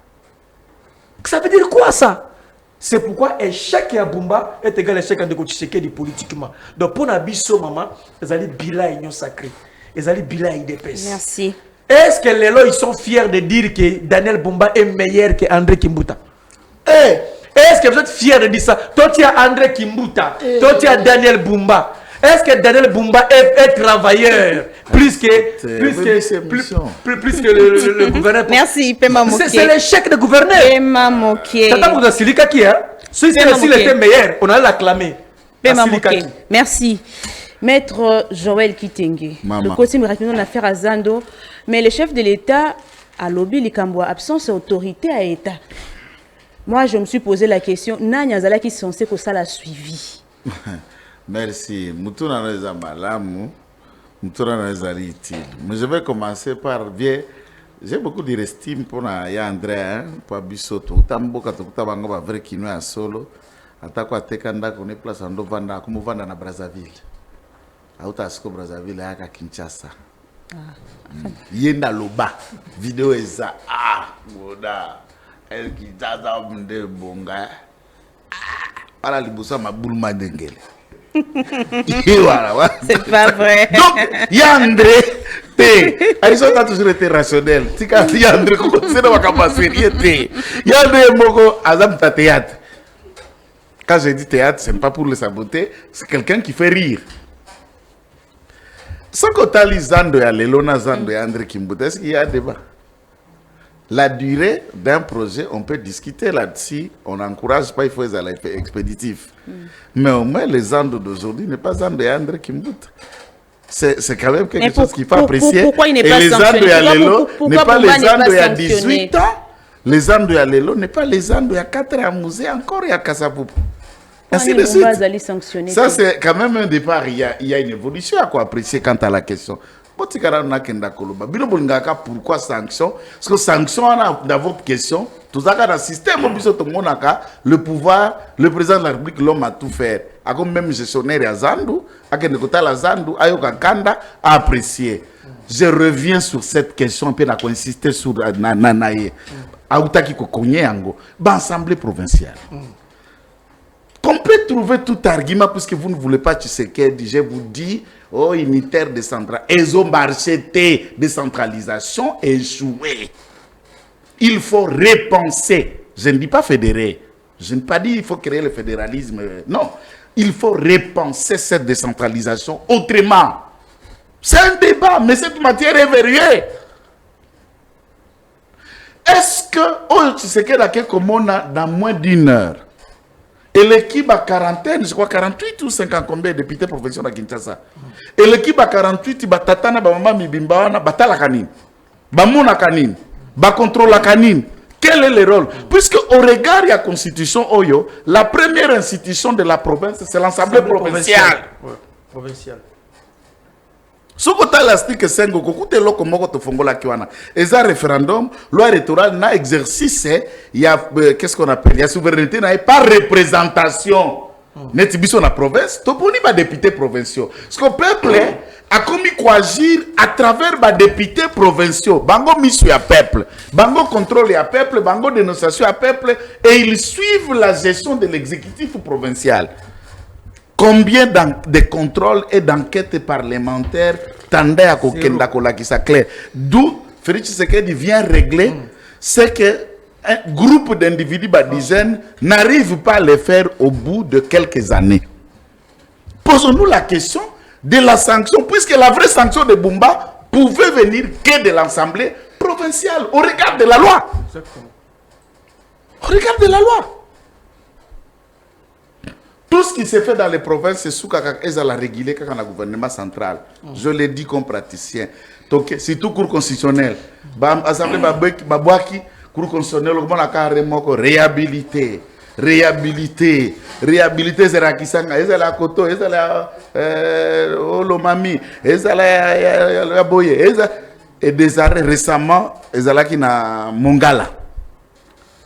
Speaker 2: Ça veut dire quoi ça? C'est pourquoi échec à Bumba est égal à échec à Tshisekedi politiquement. Donc pour Nabiso maman, vous allez bila union sacrée.
Speaker 3: Merci.
Speaker 2: Est-ce que les lois ils sont fiers de dire que Daniel Bumba est meilleur que André Kimbuta? Est-ce que vous êtes fiers de dire ça? Toi tu as André Kimbuta, toi tu as Daniel Bumba. Est-ce que Daniel Bumba est travailleur plus que le gouverneur?
Speaker 3: Merci, Pema Moké.
Speaker 2: C'est l'échec de gouverneur.
Speaker 3: Pema Moké.
Speaker 2: Tata Moussa Silika qui est? Si s'il était meilleur, on allait l'acclamer.
Speaker 3: Pema Moké. Merci. Maître Joël Kitenge, le côté rapidement l'affaire à Zando, mais le chef de l'État a lobby l'Ikamboa, absence d'autorité à l'État. Moi, je me suis posé la question, Nanya Zala qui sont censés que ça l'a suivi.
Speaker 1: Merci. Moutouna les amalamu, Moutouna les utile. Mais je vais commencer par j'ai beaucoup d'estime pour André, pour Bissoto. Tamboka Tokutabanga va vrai qui nous a solo. Attaque à Tekanda qu'on est place en Dovanda, comme Vanda na Brazzaville. Autasko Brazzaville à Kinshasa. Yenda Loba. Vidéo eza. Moda. El Kinshasa de Bonga. Ala libusa ma boulma dengele.
Speaker 3: C'est pas vrai.
Speaker 1: Donc, Yandré, ils sont toujours été rationnels. Si Yandré, c'est dans ma capacité. Yandré Moko, Azam ta théâtre. Quand je dis théâtre, ce n'est pas pour le saboter, c'est quelqu'un qui fait rire. Sans compter Zando et Lelona Zando et André Kimbuta, est-ce qu'il y a un débat? La durée d'un projet, on peut discuter là-dessus. On n'encourage pas, il faut être expéditif. Mais au moins, les Zando d'aujourd'hui n'est pas Zando et André Kimbuta. C'est quand même quelque chose qu'il faut apprécier.
Speaker 3: Pourquoi il n'est
Speaker 1: et
Speaker 3: pas
Speaker 1: les
Speaker 3: sanctionné?
Speaker 1: Andouya n'est pas les
Speaker 3: Bumba
Speaker 1: Andouya 18 ans. Les Andouya Lelo n'est pas les Andouya 4 ans à Musée, encore il y a Kasapopo. Ainsi de suite. Ça, c'est quand même un départ. Il y a une évolution à quoi apprécier quant à la question. Pourquoi sanction? Parce que sanction, dans votre question, tout ça, dans le système, le pouvoir, le président de la République, l'homme a tout fait. Même gestionnaire à Zandu, à Zandu, à apprécier. Je reviens sur cette question, puis on insister sur Nanaye. Aoutaki Kokonye Ango, l'Assemblée provinciale. On peut trouver tout argument, puisque vous ne voulez pas Tshisekedi, je vous dis, oh, unitaire décentralisation, ils ont marché décentralisation échoué. Il faut repenser. Je ne dis pas fédérer. Je ne pas dit il faut créer le fédéralisme. Non. Il faut repenser cette décentralisation autrement. C'est un débat, mais cette matière est verrouillée. Est-ce que, oh, Tshisekedi a quelques mots dans moins d'une heure? Et l'équipe à quarantaine, je crois 48 ou 50 combien de députés professionnels à Kinshasa. Et l'équipe à 48, il va tatana, ba maman mibimba, ba la canine, ba mona canine, ba contrôle la canine. Quel est le rôle? Puisque au regard de la constitution Oyo, la première institution de la province, c'est l'Assemblée provinciale.
Speaker 2: Ouais, provinciale.
Speaker 1: Ce que l'élastique c'est que écoutez le comment tu fais la kiwana. Et ça référendum, loi électorale na exercice, il y a qu'est-ce qu'on appelle, il y a souveraineté na pas représentation. N'est-ce pas la province, tu peux pas députés provinciaux. Ce que le peuple a commis quoi agir à travers les députés provinciaux. Bango mission à peuple, bango contrôle à peuple, bango dénonciation à peuple, et ils suivent la gestion de l'exécutif provincial. Combien de contrôles et d'enquêtes parlementaires tendaient à Kokenda qui ça clair. D'où Félix Tshisekedi vient régler, c'est que un groupe d'individus, dizaines, n'arrive pas à le faire au bout de quelques années. Posons-nous la question de la sanction, puisque la vraie sanction de Bumba pouvait venir que de l'Assemblée provinciale, au regard de la loi.
Speaker 2: Exactement.
Speaker 1: Au regard de la loi. Tout ce qui se fait dans les provinces, c'est sous la réguler quand le gouvernement central. Je l'ai dit comme praticien. Donc, c'est tout cours constitutionnel. L'Assemblée Babouaki, cours constitutionnel, on a carrément réhabilité. Réhabilité, c'est la Kisanga, c'est la Koto, c'est la Olomami, c'est la Boye. Et des arrêts récemment, c'est la qui na Mongala.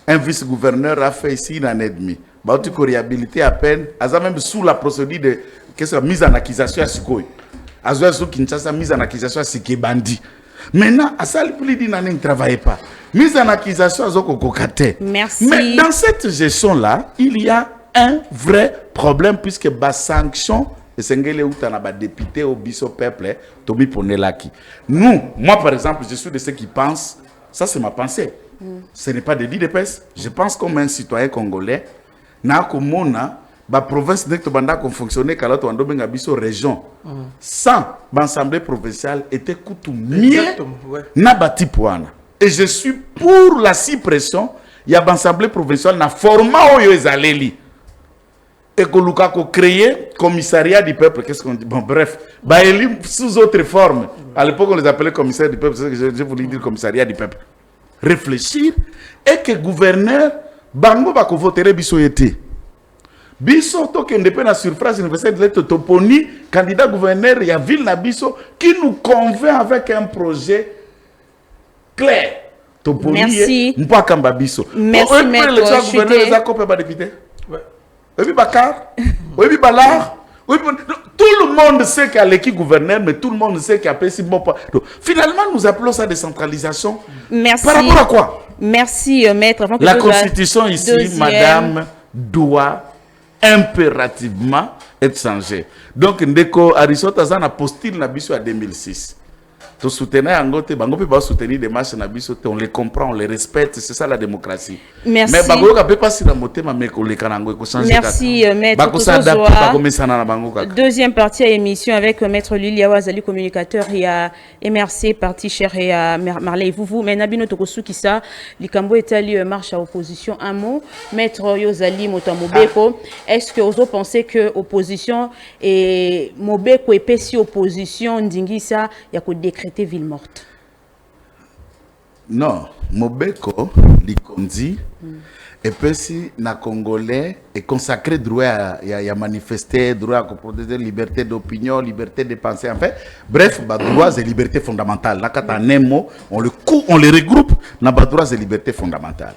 Speaker 1: Un vice-gouverneur a fait ici une année et demie. Tu peux réhabiliter à peine, même sous la procédure de mise en accusation à Sikoy. Sous Kinshasa, mise en accusation à Sikoy Bandi. Maintenant, à ça, il ne travaille pas. Mise en accusation à Zokokokate.
Speaker 3: Merci.
Speaker 1: Mais dans cette gestion-là, il y a un vrai problème, puisque la sanction, et c'est un député au biso peuple, Tomi Ponelaki. Nous, moi par exemple, je suis de ceux qui pensent, ça c'est ma pensée. Ce n'est pas de dire de peste. Je pense comme un citoyen congolais. Na komona ba province nek to banda kon fonctionner kala to ando benga biso région sans l'assemblée provinciale était coutu mieux na bati poana. Et je suis pour la suppression il y a l'assemblée provinciale na format oyo ezaleli et que luka ko créer commissariat du peuple, qu'est-ce qu'on dit, bon bref ba eli sous autre forme. À l'époque on les appelait commissaire du peuple, je voulais dire commissariat du peuple. Réfléchir et que gouverneur bango ba ko voter biso été biso to ke ndepé na surface universitaire de l'État toponi candidat gouverneur ya ville na biso qui nous convainc avec un projet clair toponi.
Speaker 3: Merci.
Speaker 1: Mpa kamba biso.
Speaker 3: Merci maître.
Speaker 1: Le gouverneur les a copé ba député. Ouais. Oui Bakar. Oui Balar. Oui, tout le monde sait qu'à l'équipe gouverneur, mais tout le monde sait qu'il y a pas si bon. Finalement, nous appelons ça décentralisation.
Speaker 3: Merci.
Speaker 1: Par rapport à quoi?
Speaker 3: Merci, maître. Avant que
Speaker 1: la Constitution ici, madame, doit impérativement être changée. Donc, Ndeko Aristote a postulé na biso à 2006. To soutenir Angote, Bango peut pas soutenir des marches na biso, on les comprend, on les respecte, c'est ça la démocratie.
Speaker 3: Merci.
Speaker 1: Mais Bango peut pas si la moté ma mec les kanango ko changer.
Speaker 3: Merci maître. Deuxième partie à émission avec maître Lilia Wazali, communicateur, et à MRC parti cher et à Marley vous mais Nabino Tokosu qui ça Likambo Etali marche à opposition un mot maître Yozali Motamobeko. Est-ce que vous pensez que opposition et Mobeko et si opposition Ndingisa y a que décréter ville morte?
Speaker 1: Non, Mobeko likondi et puis si na Congolais est consacré droit à manifester, droit à proposer liberté d'opinion, liberté de penser, en fait, bref, bah, droits et libertés fondamentales. Là, quand on a un mot, on les regroupe dans les droits et libertés fondamentales.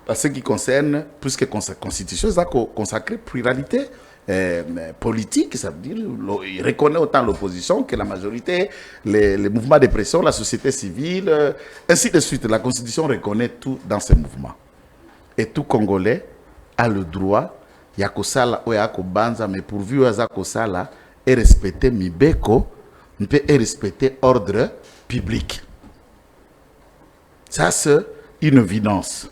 Speaker 1: En ce qui concerne, puisque la Constitution a consacré pluralité politique, ça veut dire, il reconnaît autant l'opposition que la majorité, les mouvements de pression, la société civile, ainsi de suite. La Constitution reconnaît tout dans ces mouvements. Et tout Congolais a le droit, il y a Kosala ou il y a Kobanza, mais pourvu qu'il y a Kosala, et respecter Mibeko, et respecter l'ordre public. Ça, c'est une évidence.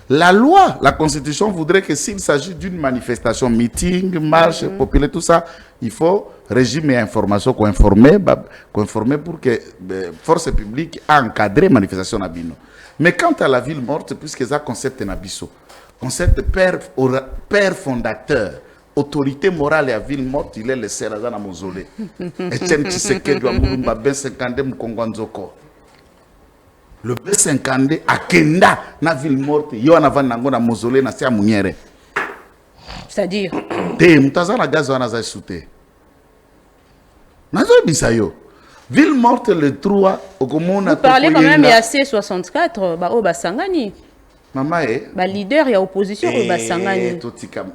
Speaker 1: La loi, la Constitution voudrait que s'il s'agit d'une manifestation, meeting, marche, populaire, tout ça, il faut régime et information qu'on informer pour que force publique a encadré la manifestation à Bino. Mais quant à la ville morte, puisque ça concept Nabiso, concept père fondateur, autorité morale et la ville morte, il est le Sérazan à Mozolé. Etienne Tshisekedi wa Mulumba Ben 50 Mukongwanzoko. Le B50 à Kenda, na ville morte, yo en avant nango na Mozolé na Sia Muniere.
Speaker 3: C'est-à-dire
Speaker 1: Te mutaza na gaz wana za souté. Nazo bisayo. Ville morte le 3 au Komona.
Speaker 3: Vous parlez quand même, il y a C64, bah, oh, bah, Sangani.
Speaker 1: Maman,
Speaker 3: bah, leader, il y a opposition, oh, bah, Sangani.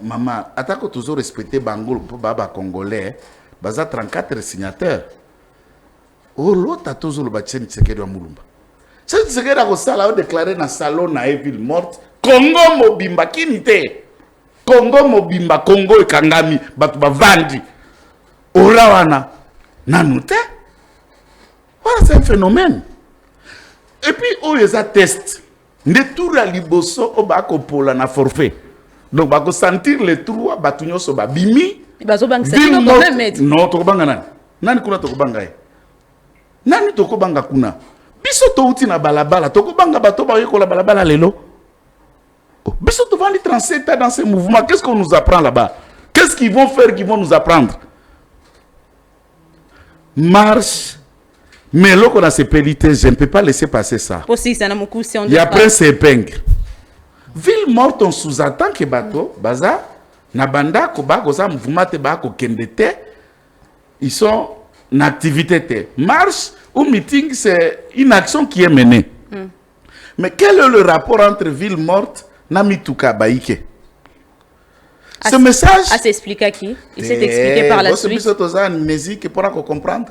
Speaker 1: Maman, attaque toujours respecter Bangol pour Baba Congolais, baza 34 signataires. Oh, l'autre a toujours le bâtiment de Tshisekedi wa Mulumba. Tshisekedi a déclaré dans le salon na ville morte, Congo Mobimba, Kinite. Congo Mobimba, Congo et Kangami, Batuba Vandi. Orawana, Nanute. Voilà, c'est un phénomène. Et puis, où ils attestent, les tours à Liboso, au bako pour la forfait. Donc, bako sentir les trous à Batunyo Soba Bimi. Non, Tokobanga nan. Nani kuna Tokobanga. Nani Tokobanga kuna. Biso to uti na balabala. Tokobanga bato ba yeko la balabala lelo. Biso to vandi 37 ans dans ces mouvements. Qu'est-ce qu'on nous apprend là-bas? Qu'est-ce qu'ils vont faire qu'ils vont nous apprendre? Marche. Mais là, qu'on a ces pellités, je ne peux pas laisser passer ça. Il y a Prince Epeng. Ville morte, on sous-attend que bateau, baza, nabanda, koba, koza, mouvement, teba, kokendete, ils sont en activité. Marche ou meeting, c'est une action qui est menée. Mais quel est le rapport entre ville morte, Namituka, Baïke? Ce message.
Speaker 3: Ah, s'explique à qui? Il s'est expliqué par la suite.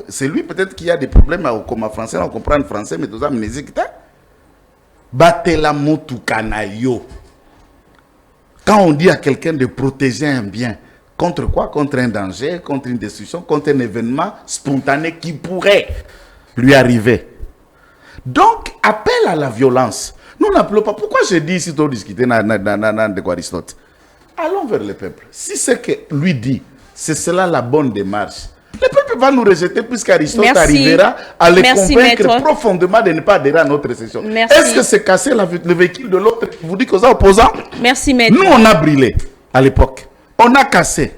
Speaker 1: C'est lui peut-être qui a des problèmes comme français, on comprend le français, mais tous amnésique. Batela motukanayo. Quand on dit à quelqu'un de protéger un bien, contre quoi? Contre un danger, contre une destruction, contre un événement spontané qui pourrait lui arriver. Donc, appel à la violence. Nous n'appelons pas. Pourquoi je dis ici, tu discuter de quoi Aristote? Allons vers le peuple. Si ce que lui dit, c'est cela la bonne démarche, le peuple va nous rejeter puisqu'Aristote arrivera à les convaincre profondément de ne pas adhérer à notre session. Est-ce que c'est casser le véhicule de l'autre qui vous dit qu'aux opposants?
Speaker 3: Merci, maître.
Speaker 1: Nous, on a brûlé à l'époque. On a cassé.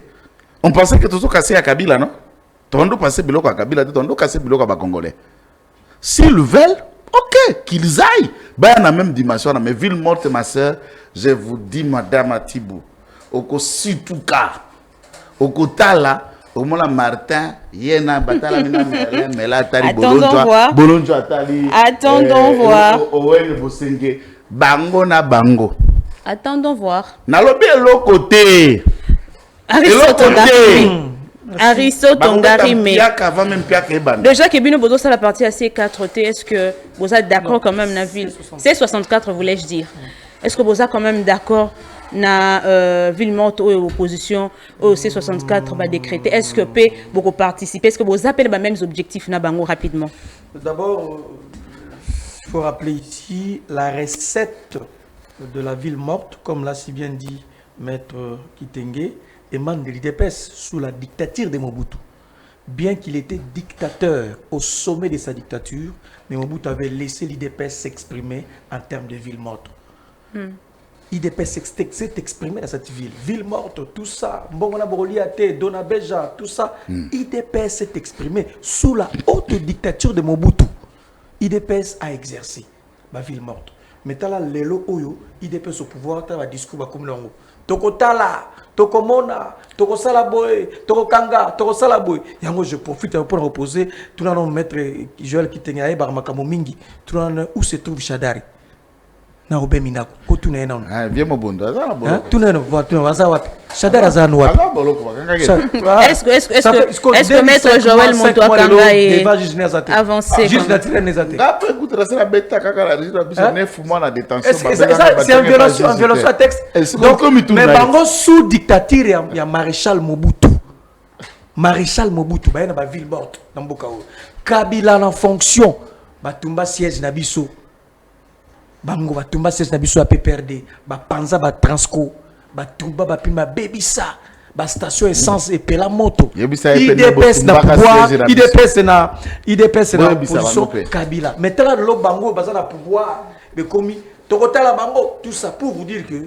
Speaker 1: On pensait que tout ça cassé à Kabila, non? Tondo passé biloko à Kabila, tondo cassé biloko à Congolais. S'ils veulent, ok, qu'ils aillent. Ben, on a même dimension, mais ville morte, ma soeur, je vous dis, madame Atibou, Oko Situka, Oko Tala, Omola Martin, Yena Batala Mela Tali, Bolonjo Atali.
Speaker 3: Attendons voir.
Speaker 1: Owen Bosenge, Bango na Bango.
Speaker 3: Attendons voir.
Speaker 1: Nalobi l'autre
Speaker 3: Aristo Tongarime. Déjà que Bino Bodo, ça la partie à C4T, est-ce que vous êtes d'accord quand même, Naville? C64, voulais-je dire. Est-ce que vous êtes quand même d'accord na ville morte ou opposition au C64 va décréter. Est-ce que peut beaucoup participer? Est-ce que vous appelez les mêmes objectifs na bango rapidement?
Speaker 2: D'abord, il faut rappeler ici la recette de la ville morte, comme l'a si bien dit Maître Kitenge, émane de l'IDPS sous la dictature de Mobutu. Bien qu'il était dictateur au sommet de sa dictature, mais Mobutu avait laissé l'IDPS s'exprimer en termes de ville morte. L'IDPS s'est exprimé dans cette ville. Ville morte, tout ça, Mbongona Boroliate, Donabeja, tout ça. l'IDPS s'est exprimé sous la haute dictature de Mobutu. l'IDPS a exercé la ville morte. Mais là, lelo oyo, l'IDPS au pouvoir, tu as un discours comme l'ango. Tokotala, Tokomona, Tokosala boy, Tokokanga, Tokosala boy. Et moi je profite pour reposer. Tout le monde maître Joël Kitenge Barmakamo Mingi. Tout le monde où se trouve Chadari. Na Robé Minako. Kotune na.
Speaker 1: Ah, viens mon bon, ça la boloko.
Speaker 2: Tout le monde voit tout le monde. Azawat. Chadari azanu wat.
Speaker 1: Ça boloko.
Speaker 3: Est-ce que maître Joël Montouakanga est avancé?
Speaker 2: Juste naturel nezate.
Speaker 1: Après écoute, c'est la bêta kakala régime biso 9 mois na détention.
Speaker 2: C'est un violation à texte. Donc mais bango sous dictature ya maréchal Mobutu. Maréchal Mobutu ba na ba ville morte na mboka o. Kabila en fonction batumba siège na biso. Bango batumba siège na biso a PPRD, ba panza ba Transco, batumba ba pima bebisa. Ba station essence et pela moto. IDPS na pouvoir, IDPS na position Kabila. Maintenant le bango baza na pouvoir mais comme tokotala bango tout ça pour vous dire que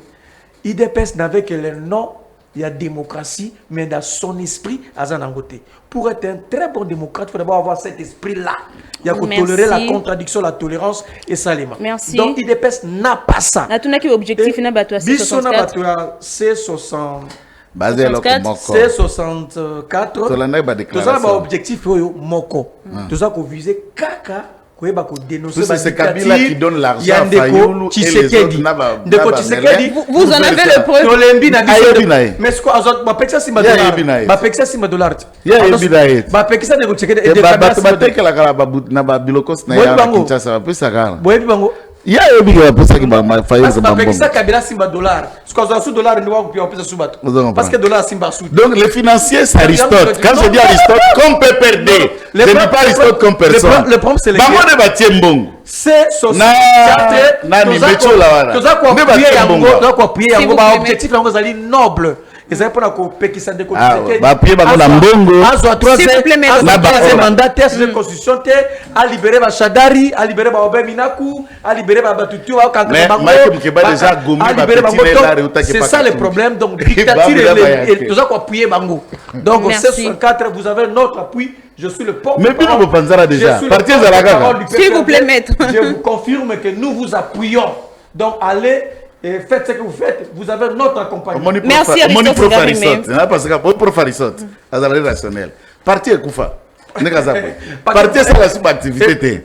Speaker 2: IDPS n'avait que le nom, il y a démocratie mais dans son esprit azanangote. Pour être un très bon démocrate, il faut d'abord avoir cet esprit là. Il y a que tolérer la contradiction, la tolérance et ça les mains.
Speaker 3: Merci.
Speaker 2: Donc IDPS n'a pas ça.
Speaker 3: Na tuna ki objectif na bato
Speaker 2: C64. C60 C64 tout ça objectif moko tout ça qu'on visait kaka
Speaker 1: c'est Kabila qui donne l'argent à Fayoulou et les autres
Speaker 3: vous en avez le preuve.
Speaker 2: mais ce qu'on va payer ça $100
Speaker 1: il y a un billet pour ça qui m'a failli.
Speaker 2: Parce que dollar Simba sous.
Speaker 1: Donc les financiers c'est Aristote. Quand je dis Aristote, comme peut perdre. Je ne dis pas Aristote comme personne.
Speaker 2: Le problème c'est les
Speaker 1: c'est
Speaker 2: objectif noble. Ils ont pas que ça de mandataire de constitution à libérer Chadari, à libérer Minaku, à libérer Batutu, c'est ça le problème. Donc dictature et tout ça qu'on appuie Bango. Donc C64 vous avez notre appui. Je suis le
Speaker 1: porte-parole.
Speaker 3: S'il vous plaît, maître.
Speaker 2: Je vous confirme que nous vous appuyons. Donc allez et faites ce que vous faites, vous avez notre accompagnement.
Speaker 3: Merci Aristote Garimé.
Speaker 1: Parce que pour Aristote, rationnel. Parti est Koufa. Parti c'est la sub-activité.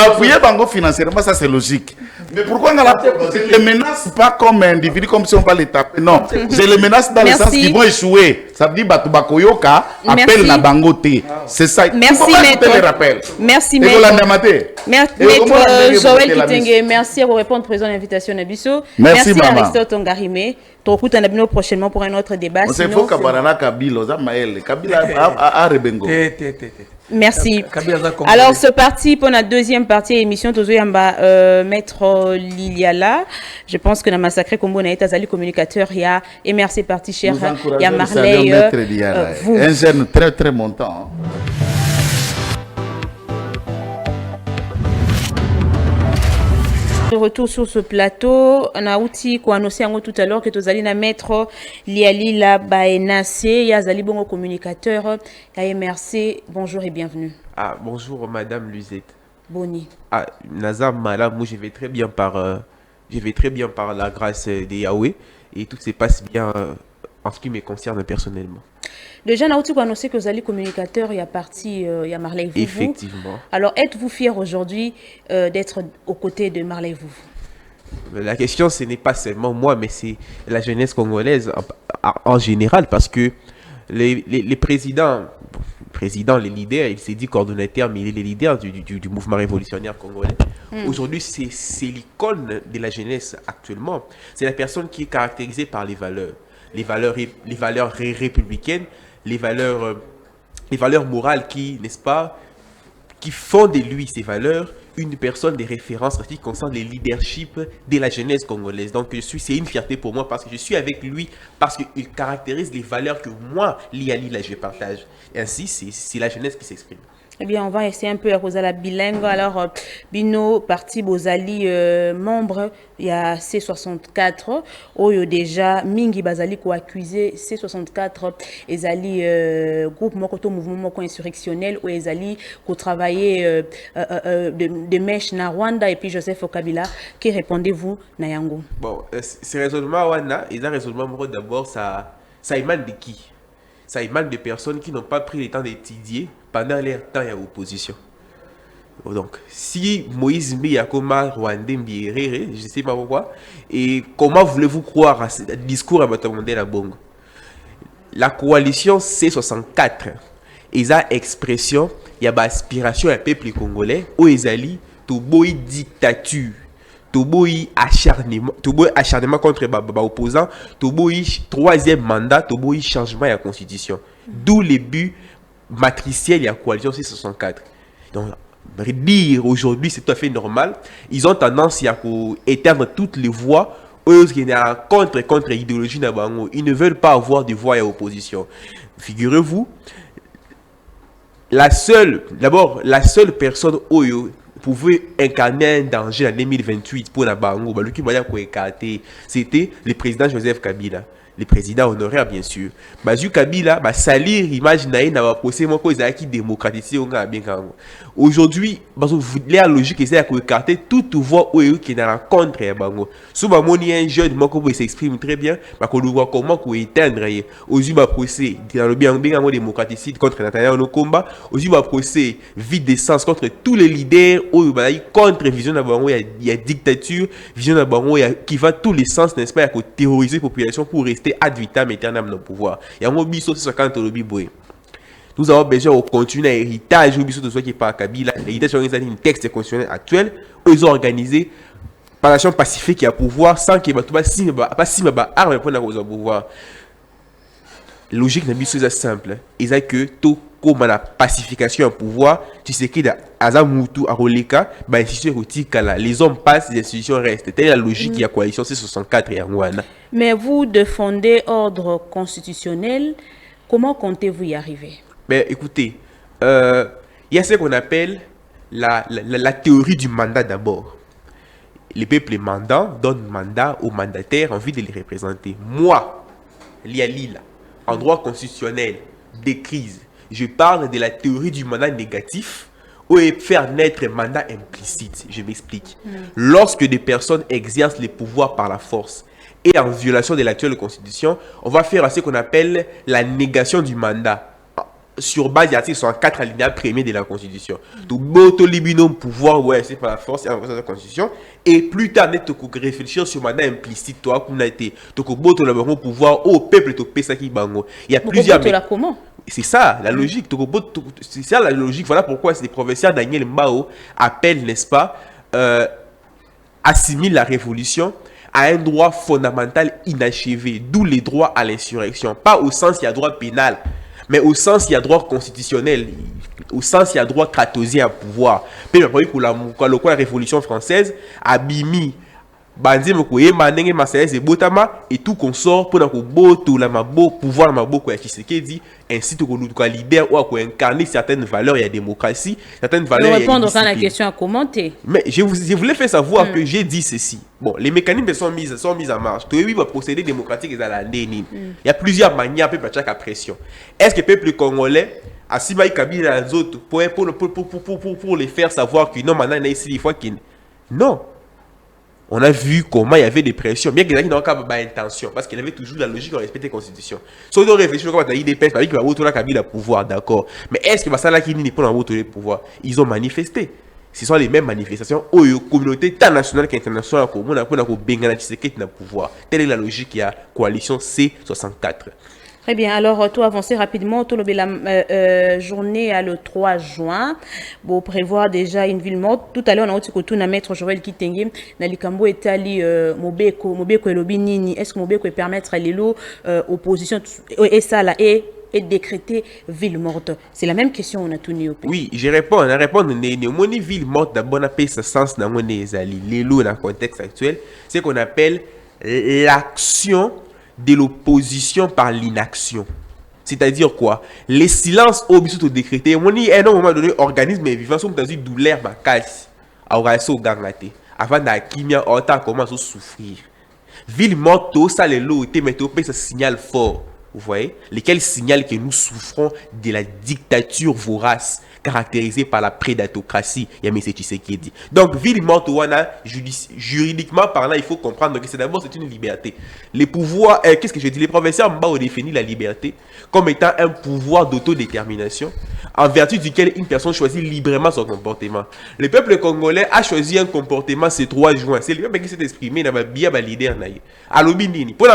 Speaker 1: Appuyer Bango financièrement, ça c'est logique. Mais pourquoi on ne les menace pas comme individu, comme si on va les taper? Non, je les menace dans le sens qu'ils vont échouer. Ça veut dire Batubakoyoka appelle la Bangote. C'est ça.
Speaker 3: Merci maître. Merci maître. Maître Joël Kitenge, merci pour répondre présent à l'invitation Nabiso. Merci Aristote Ngarimé. Tokuta Nabino prochainement pour un autre débat.
Speaker 1: On sait faut Kabarana Kabila, Kabila a Rebengo.
Speaker 3: Merci. Alors, ce parti, pour notre deuxième partie émission, Maître Liliala, je pense que dans Massacré Combo n'a été communicateur, il y a MRC Parti cher, il y a Marley.
Speaker 1: Un jeune très très montant.
Speaker 3: De retour sur ce plateau, on a outil qu'on a annoncé tout à l'heure que tu allais mettre Liali la Baenase, Yazali Bongo communicateur, MRC. Bonjour et bienvenue.
Speaker 7: Ah bonjour Madame Luzette.
Speaker 3: Boni.
Speaker 7: Ah Nazam Malam, moi je vais très bien par la grâce de Yahweh et tout se passe bien en ce qui me concerne personnellement.
Speaker 3: Déjà, on a annoncé que vous allez communicateur, il y a parti, il y a Marley Vouvou.
Speaker 7: Effectivement.
Speaker 3: Alors, êtes-vous fier aujourd'hui d'être aux côtés de Marley Vouvou?
Speaker 7: La question, ce n'est pas seulement moi, mais c'est la jeunesse congolaise en général, parce que les présidents, président, les leaders, il s'est dit coordonnateur, mais il est le leader du mouvement révolutionnaire congolais. Aujourd'hui, c'est l'icône de la jeunesse actuellement. C'est la personne qui est caractérisée par les valeurs républicaines, les valeurs morales qui, n'est-ce pas, qui font de lui ces valeurs une personne de référence en ce qui concerne le leadership de la jeunesse congolaise. Donc, c'est une fierté pour moi parce que je suis avec lui, parce qu'il caractérise les valeurs que moi, Liali, là, je partage. Et ainsi, c'est la jeunesse qui s'exprime.
Speaker 3: Eh bien, on va essayer un peu à cause de la bilingue. Alors, Bino, parti Bozali, membre, il y a C64, Oyo déjà, Mingi Bazali, ko accusé, C64, Ezali, groupe Mokoto, mouvement insurrectionnel, ou Ezali, ko travaillé de mèche na Rwanda, et puis Joseph Kabila, qui répondez-vous, Nayango?
Speaker 7: Bon, ce raisonnement, ils ont raisonnement, d'abord, ça émane de qui? Ça émane de personnes qui n'ont pas pris le temps d'étudier pendant leur temps à opposition. Donc, si Moïse Miyakoma Rwandais Mbierere, je ne sais pas pourquoi, et comment voulez-vous croire à ce discours à Batamondé la Bongo? La coalition C64, ils ont expression, il y a une aspiration à peuple congolais, où ils allaient, tout boy dictature. Toboyi acharnement contre opposant, Toboyi troisième mandat, Toboyi changement de la constitution. D'où les buts matriciels de la coalition C64. Donc, dire aujourd'hui c'est tout à fait normal. Ils ont tendance à éteindre toutes les voix qui sont contre l'idéologie Nabango. Ils ne veulent pas avoir de voix à opposition. Figurez-vous, la seule personne Oyo pouvait incarner un danger en 2028 pour la Bango, c'était le président Joseph Kabila, le président honoraire bien sûr. Bazu Kabila, salir l'image na procès moi qui démocratisé aujourd'hui, la logique c'est à écarter toute voix qui est contre la Bango. Souvent moni un jeune qui s'exprime très bien, qu'on voit comment qu'on éteindre aujourd'hui procès dans le bien démocraticide contre Nathalie no combat, aujourd'hui procès vide d'essence contre tous les leaders contre vision de Bango, il y a dictature, vision de Bango qui va tous les sens, n'est-ce pas, à terroriser la population pour rester ad vitam aeternam dans le pouvoir. Il y a un biso sur quand on le boy. Nous avons besoin de continuer à héritage au biso de ceux qui parlent Kabila, l'héritage sur un texte constitutionnel actuel où ils ont organisé par l'action pacifique qui a pouvoir sans qu'il y ait pas si ma arme pour nous pouvoir. Logique n'a biso c'est simple. Ils ont que tout comme la pacification au pouvoir, tu sais qu'il y a Azamutu à Roleka, les hommes passent, les institutions restent. Telle est la logique de la coalition C64 et Anguana.
Speaker 3: Mais vous défendez ordre constitutionnel, comment comptez-vous y arriver?
Speaker 7: Mais écoutez, il y a ce qu'on appelle la théorie du mandat d'abord. Les peuples mandants donnent mandat aux mandataires en vue de les représenter. Moi, Lialila, en droit constitutionnel, des crises, je parle de la théorie du mandat négatif ou faire naître un mandat implicite. Je m'explique. Lorsque des personnes exercent les pouvoirs par la force et en violation de l'actuelle constitution, on va faire ce qu'on appelle la négation du mandat sur base de l'article 104 alinéa premier de la constitution. Tout boto libinum pouvoir ouais c'est par la force et en violation de la constitution et plus tard net réfléchir sur mandat implicite toi comme été tout boto le pouvoir au peuple to pesa qui bango. Il y a plusieurs
Speaker 3: comment?
Speaker 7: C'est ça la logique. C'est ça la logique. Voilà pourquoi le professeur Daniel Mbao appelle, n'est-ce pas, assimile la révolution à un droit fondamental inachevé, d'où les droits à l'insurrection. Pas au sens il y a droit pénal, mais au sens il y a droit constitutionnel, au sens il y a droit kratosien à pouvoir. Puis pour la révolution française a bimi bandi mokoye manenge masaye botama et tout consort pour que boto la mabo pouvoir la mabo ko Tshisekedi ainsi que leader ou incarner certaines valeurs et la démocratie, certaines valeurs.
Speaker 3: Répondre à la question à commenter.
Speaker 7: Mais je voulais faire savoir que j'ai dit ceci. Bon, les mécanismes sont mis en marche. Tout le procédé démocratique est à la Il y a plusieurs manières pour chaque pression. Est-ce que le peuple congolais a si mal Kabila les autres pour les faire savoir que non maintenant ici il faut qu'il non. On a vu comment il y avait des pressions, bien qu'il n'y ait pas d'intention, parce qu'il avait toujours la logique de respecter la Constitution. Si on doit réfléchir comment il y a des personnes, avec la vote, Kabila pouvoir, d'accord. Mais est-ce que ça là qui n'est pas dans le pouvoir? Ils ont manifesté. Ce sont les mêmes manifestations où la communauté tant nationale qu'internationale pour Bengana Tshisekedi n'a pouvoir. Telle est la logique de la coalition C64.
Speaker 3: Très bien. Alors, tout avancer rapidement. Tout la journée à le 3 juin. Bon, prévoir déjà une ville morte. Tout à l'heure, on a dit que tout na maître Joël Kitenge, na likambo etali Mobeko et Lobinini. Est-ce que Mobeko peut permettre à l'élo opposition et ça là et décréter ville morte? C'est la même question on a tout au pays.
Speaker 7: Oui, je réponds. On répond une ville morte d'abord n'a pas ce sens dans mon ezali. L'élo dans le contexte actuel, c'est qu'on appelle l'action de l'opposition par l'inaction. C'est-à-dire quoi? Les silences au biso décrété. On y à un moment donné organisme vivant sont dans une douleur macasi. Alors ça au gangate. Avant d'akimia autant commence à souffrir. Ville morte ça les lots était métopé ce signal fort. Vous voyez? Lesquels signalent que nous souffrons de la dictature vorace caractérisée par la prédatocratie. Yamese Tshisekedi. Donc, ville morte, juridiquement parlant, il faut comprendre que c'est d'abord une liberté. Les pouvoirs, qu'est-ce que je dis? Les professeurs ont défini la liberté comme étant un pouvoir d'autodétermination en vertu duquel une personne choisit librement son comportement. Le peuple congolais a choisi un comportement ce 3 juin. C'est le peuple qui s'est exprimé dans le bien leader. À l'obinini, pour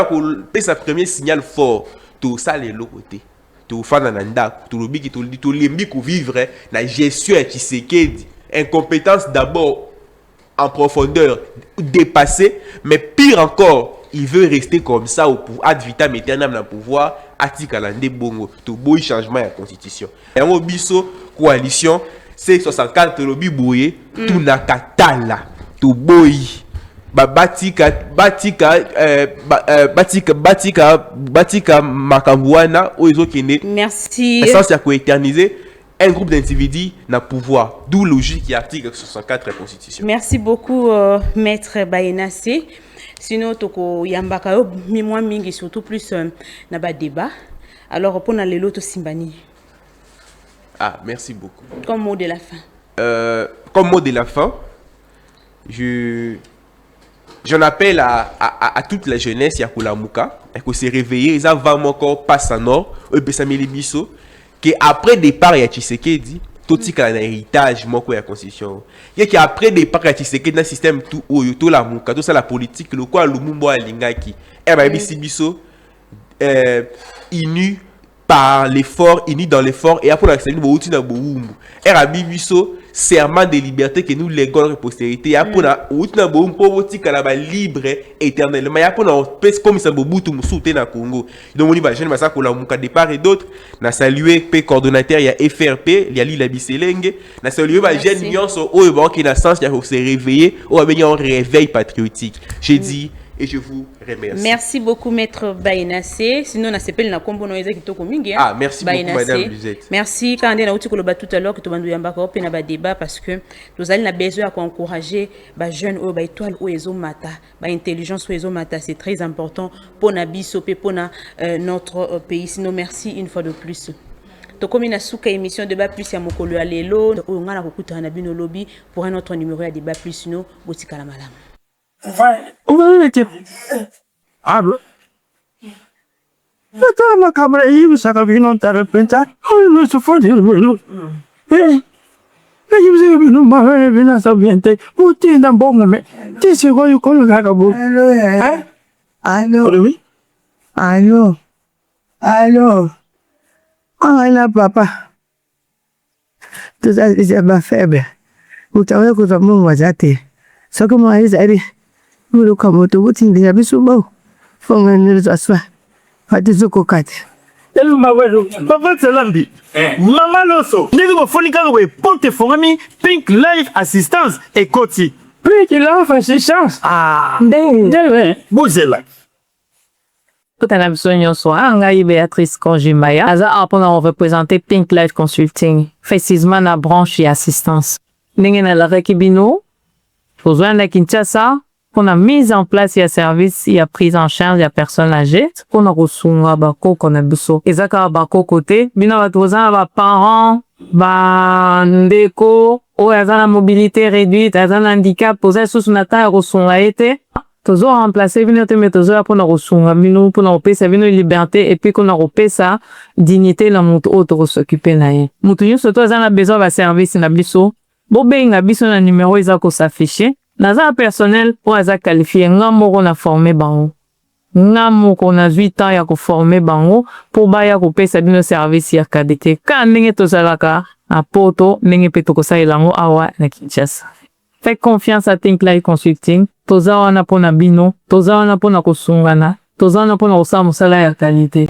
Speaker 7: sa premier signal fort, tout ça les l'autre côté. Tout fanananda, tout le biki, tout limbi pour vivre la gestion qui Tshisekedi. Incompétence d'abord en profondeur, dépassée, mais pire encore, il veut rester comme ça au pouvoir, ad vitam aeternam dans le pouvoir, atikalande bongo, tout beau changement de la constitution. Et en biso coalition, c'est 64 lobi bouye, tout nakatala, tout boy. Batika Makambouana oizo kene.
Speaker 3: Merci.
Speaker 7: Essence ya éterniser un groupe d'individus na pouvoir. D'où logique et article 64 de la Constitution.
Speaker 3: Merci beaucoup maître Bayenassé. Sinon toko yambaka yo mimwa mingi surtout plus na ba débat. Alors pour na lelo to simbani.
Speaker 7: Ah, merci beaucoup.
Speaker 3: Comme mot de la fin.
Speaker 7: Comme mot de la fin, j'en appelle à toute la jeunesse Yakulamuka et que se réveiller, ils avaient encore pas en or, que après départ ya Tshisekedi, tout ce un héritage moko ya constitution. Et que après départ ya Tshisekedi dans système tout tout la muka, tout ça la politique le quoi Lumumba alingaki. Et ba bisi biso inu par l'effort, uni dans l'effort et après l'accès nous outil na boumbu. Et rabi biso serment de liberté que nous légons la postérité ya pona outil na boumbu pour outil kalaba libre éternellement ya pona pèse comme ça bobutu musuté na Congo. Donc on y va jeune massa ko la muka départ et d'autres na saluer p coordonnateur ya FRP ya Lila Biselenge na saluer ba jeune nyonso oyo ba ki na sens ya se réveiller ou ba un réveil patriotique. J'ai dit et je vous remercie.
Speaker 3: Merci beaucoup, maître Bayenassé. Sinon, on a s'appelé la combo noise qui toko mingi.
Speaker 7: Ah, merci beaucoup, madame Luzette.
Speaker 3: Merci. Quand on a outil koloba tout à l'heure que tu vas nous yamba ko pena ba débat parce que nous allons besoin à encourager ba jeunes ou ba étoile ou ezo mata, ba intelligence ou ezo mata, c'est très important pour na biso pe pour notre pays. Sinon, merci une fois de plus. Tokomi na suka émission débat plus ya mokolo ya lelo o ngana ko kutana bino lobby pour un autre numéro ya débat plus sino botika la malam.
Speaker 5: Hablo. Toda la cámara ahí me saca vino de repente. Ay, no se fue. Yo vino más vino sabiente. Putin dan bomba me. Dice voy con el gagabo. Allo. Hola papa. Tú sabes que va febe. Utawe kuzamu wajate. Soko mo aiza eri. Mulu kamoto buti ya bisubo. Fonga nilizo swa. Fati zuko kati. Elu maweru. Papa Tselambi. Mama Loso. Ndiko bofonika we porte fongami Pink Life Assistance et Koti. Pink Life Assistance. Ah. Ndewe. Buzela.
Speaker 6: Tout à l'absolu, Angaï Béatrice Konjimaya. Aza apona on représenter Pink Life Consulting. Précisément la branche et assistance. N'engena la rekibino. Besoin de Kinshasa. Qu'on a mis en place, il y a service, il y a prise en charge, il y a personne âgée. Qu'on a reçu un bako, qu'on a besoin. Et ça, quand bako côté, bina va besoin, va parents, va ndeko, ou y a la mobilité réduite, y a un handicap, posé sous une attaque, reçu a été. Toujours remplacer, bina te mettre toujours pour nous reçu, bina pour nous payer, ça bina liberté, et puis qu'on a repé ça, dignité, la montre autre s'occuper naïe. Moutouniou, surtout, y a besoin de service, na biso. Bon, ben, na biso, na numéro, y a qu'on s'affiche. Naza personnel pour aza qualifié ngamoro na formé bango nga moko na 8 ans ya koforme bango po baya kopesa bino service ya kadete ka ndenge tozalaka na poto ndenge mpe tokosalela yango awa na Kinshasa. Faites confiance à Think Like Consulting. Toza wana pona bino, toza wana pona kosungana, toza wana pona kosala mosala ya qualité.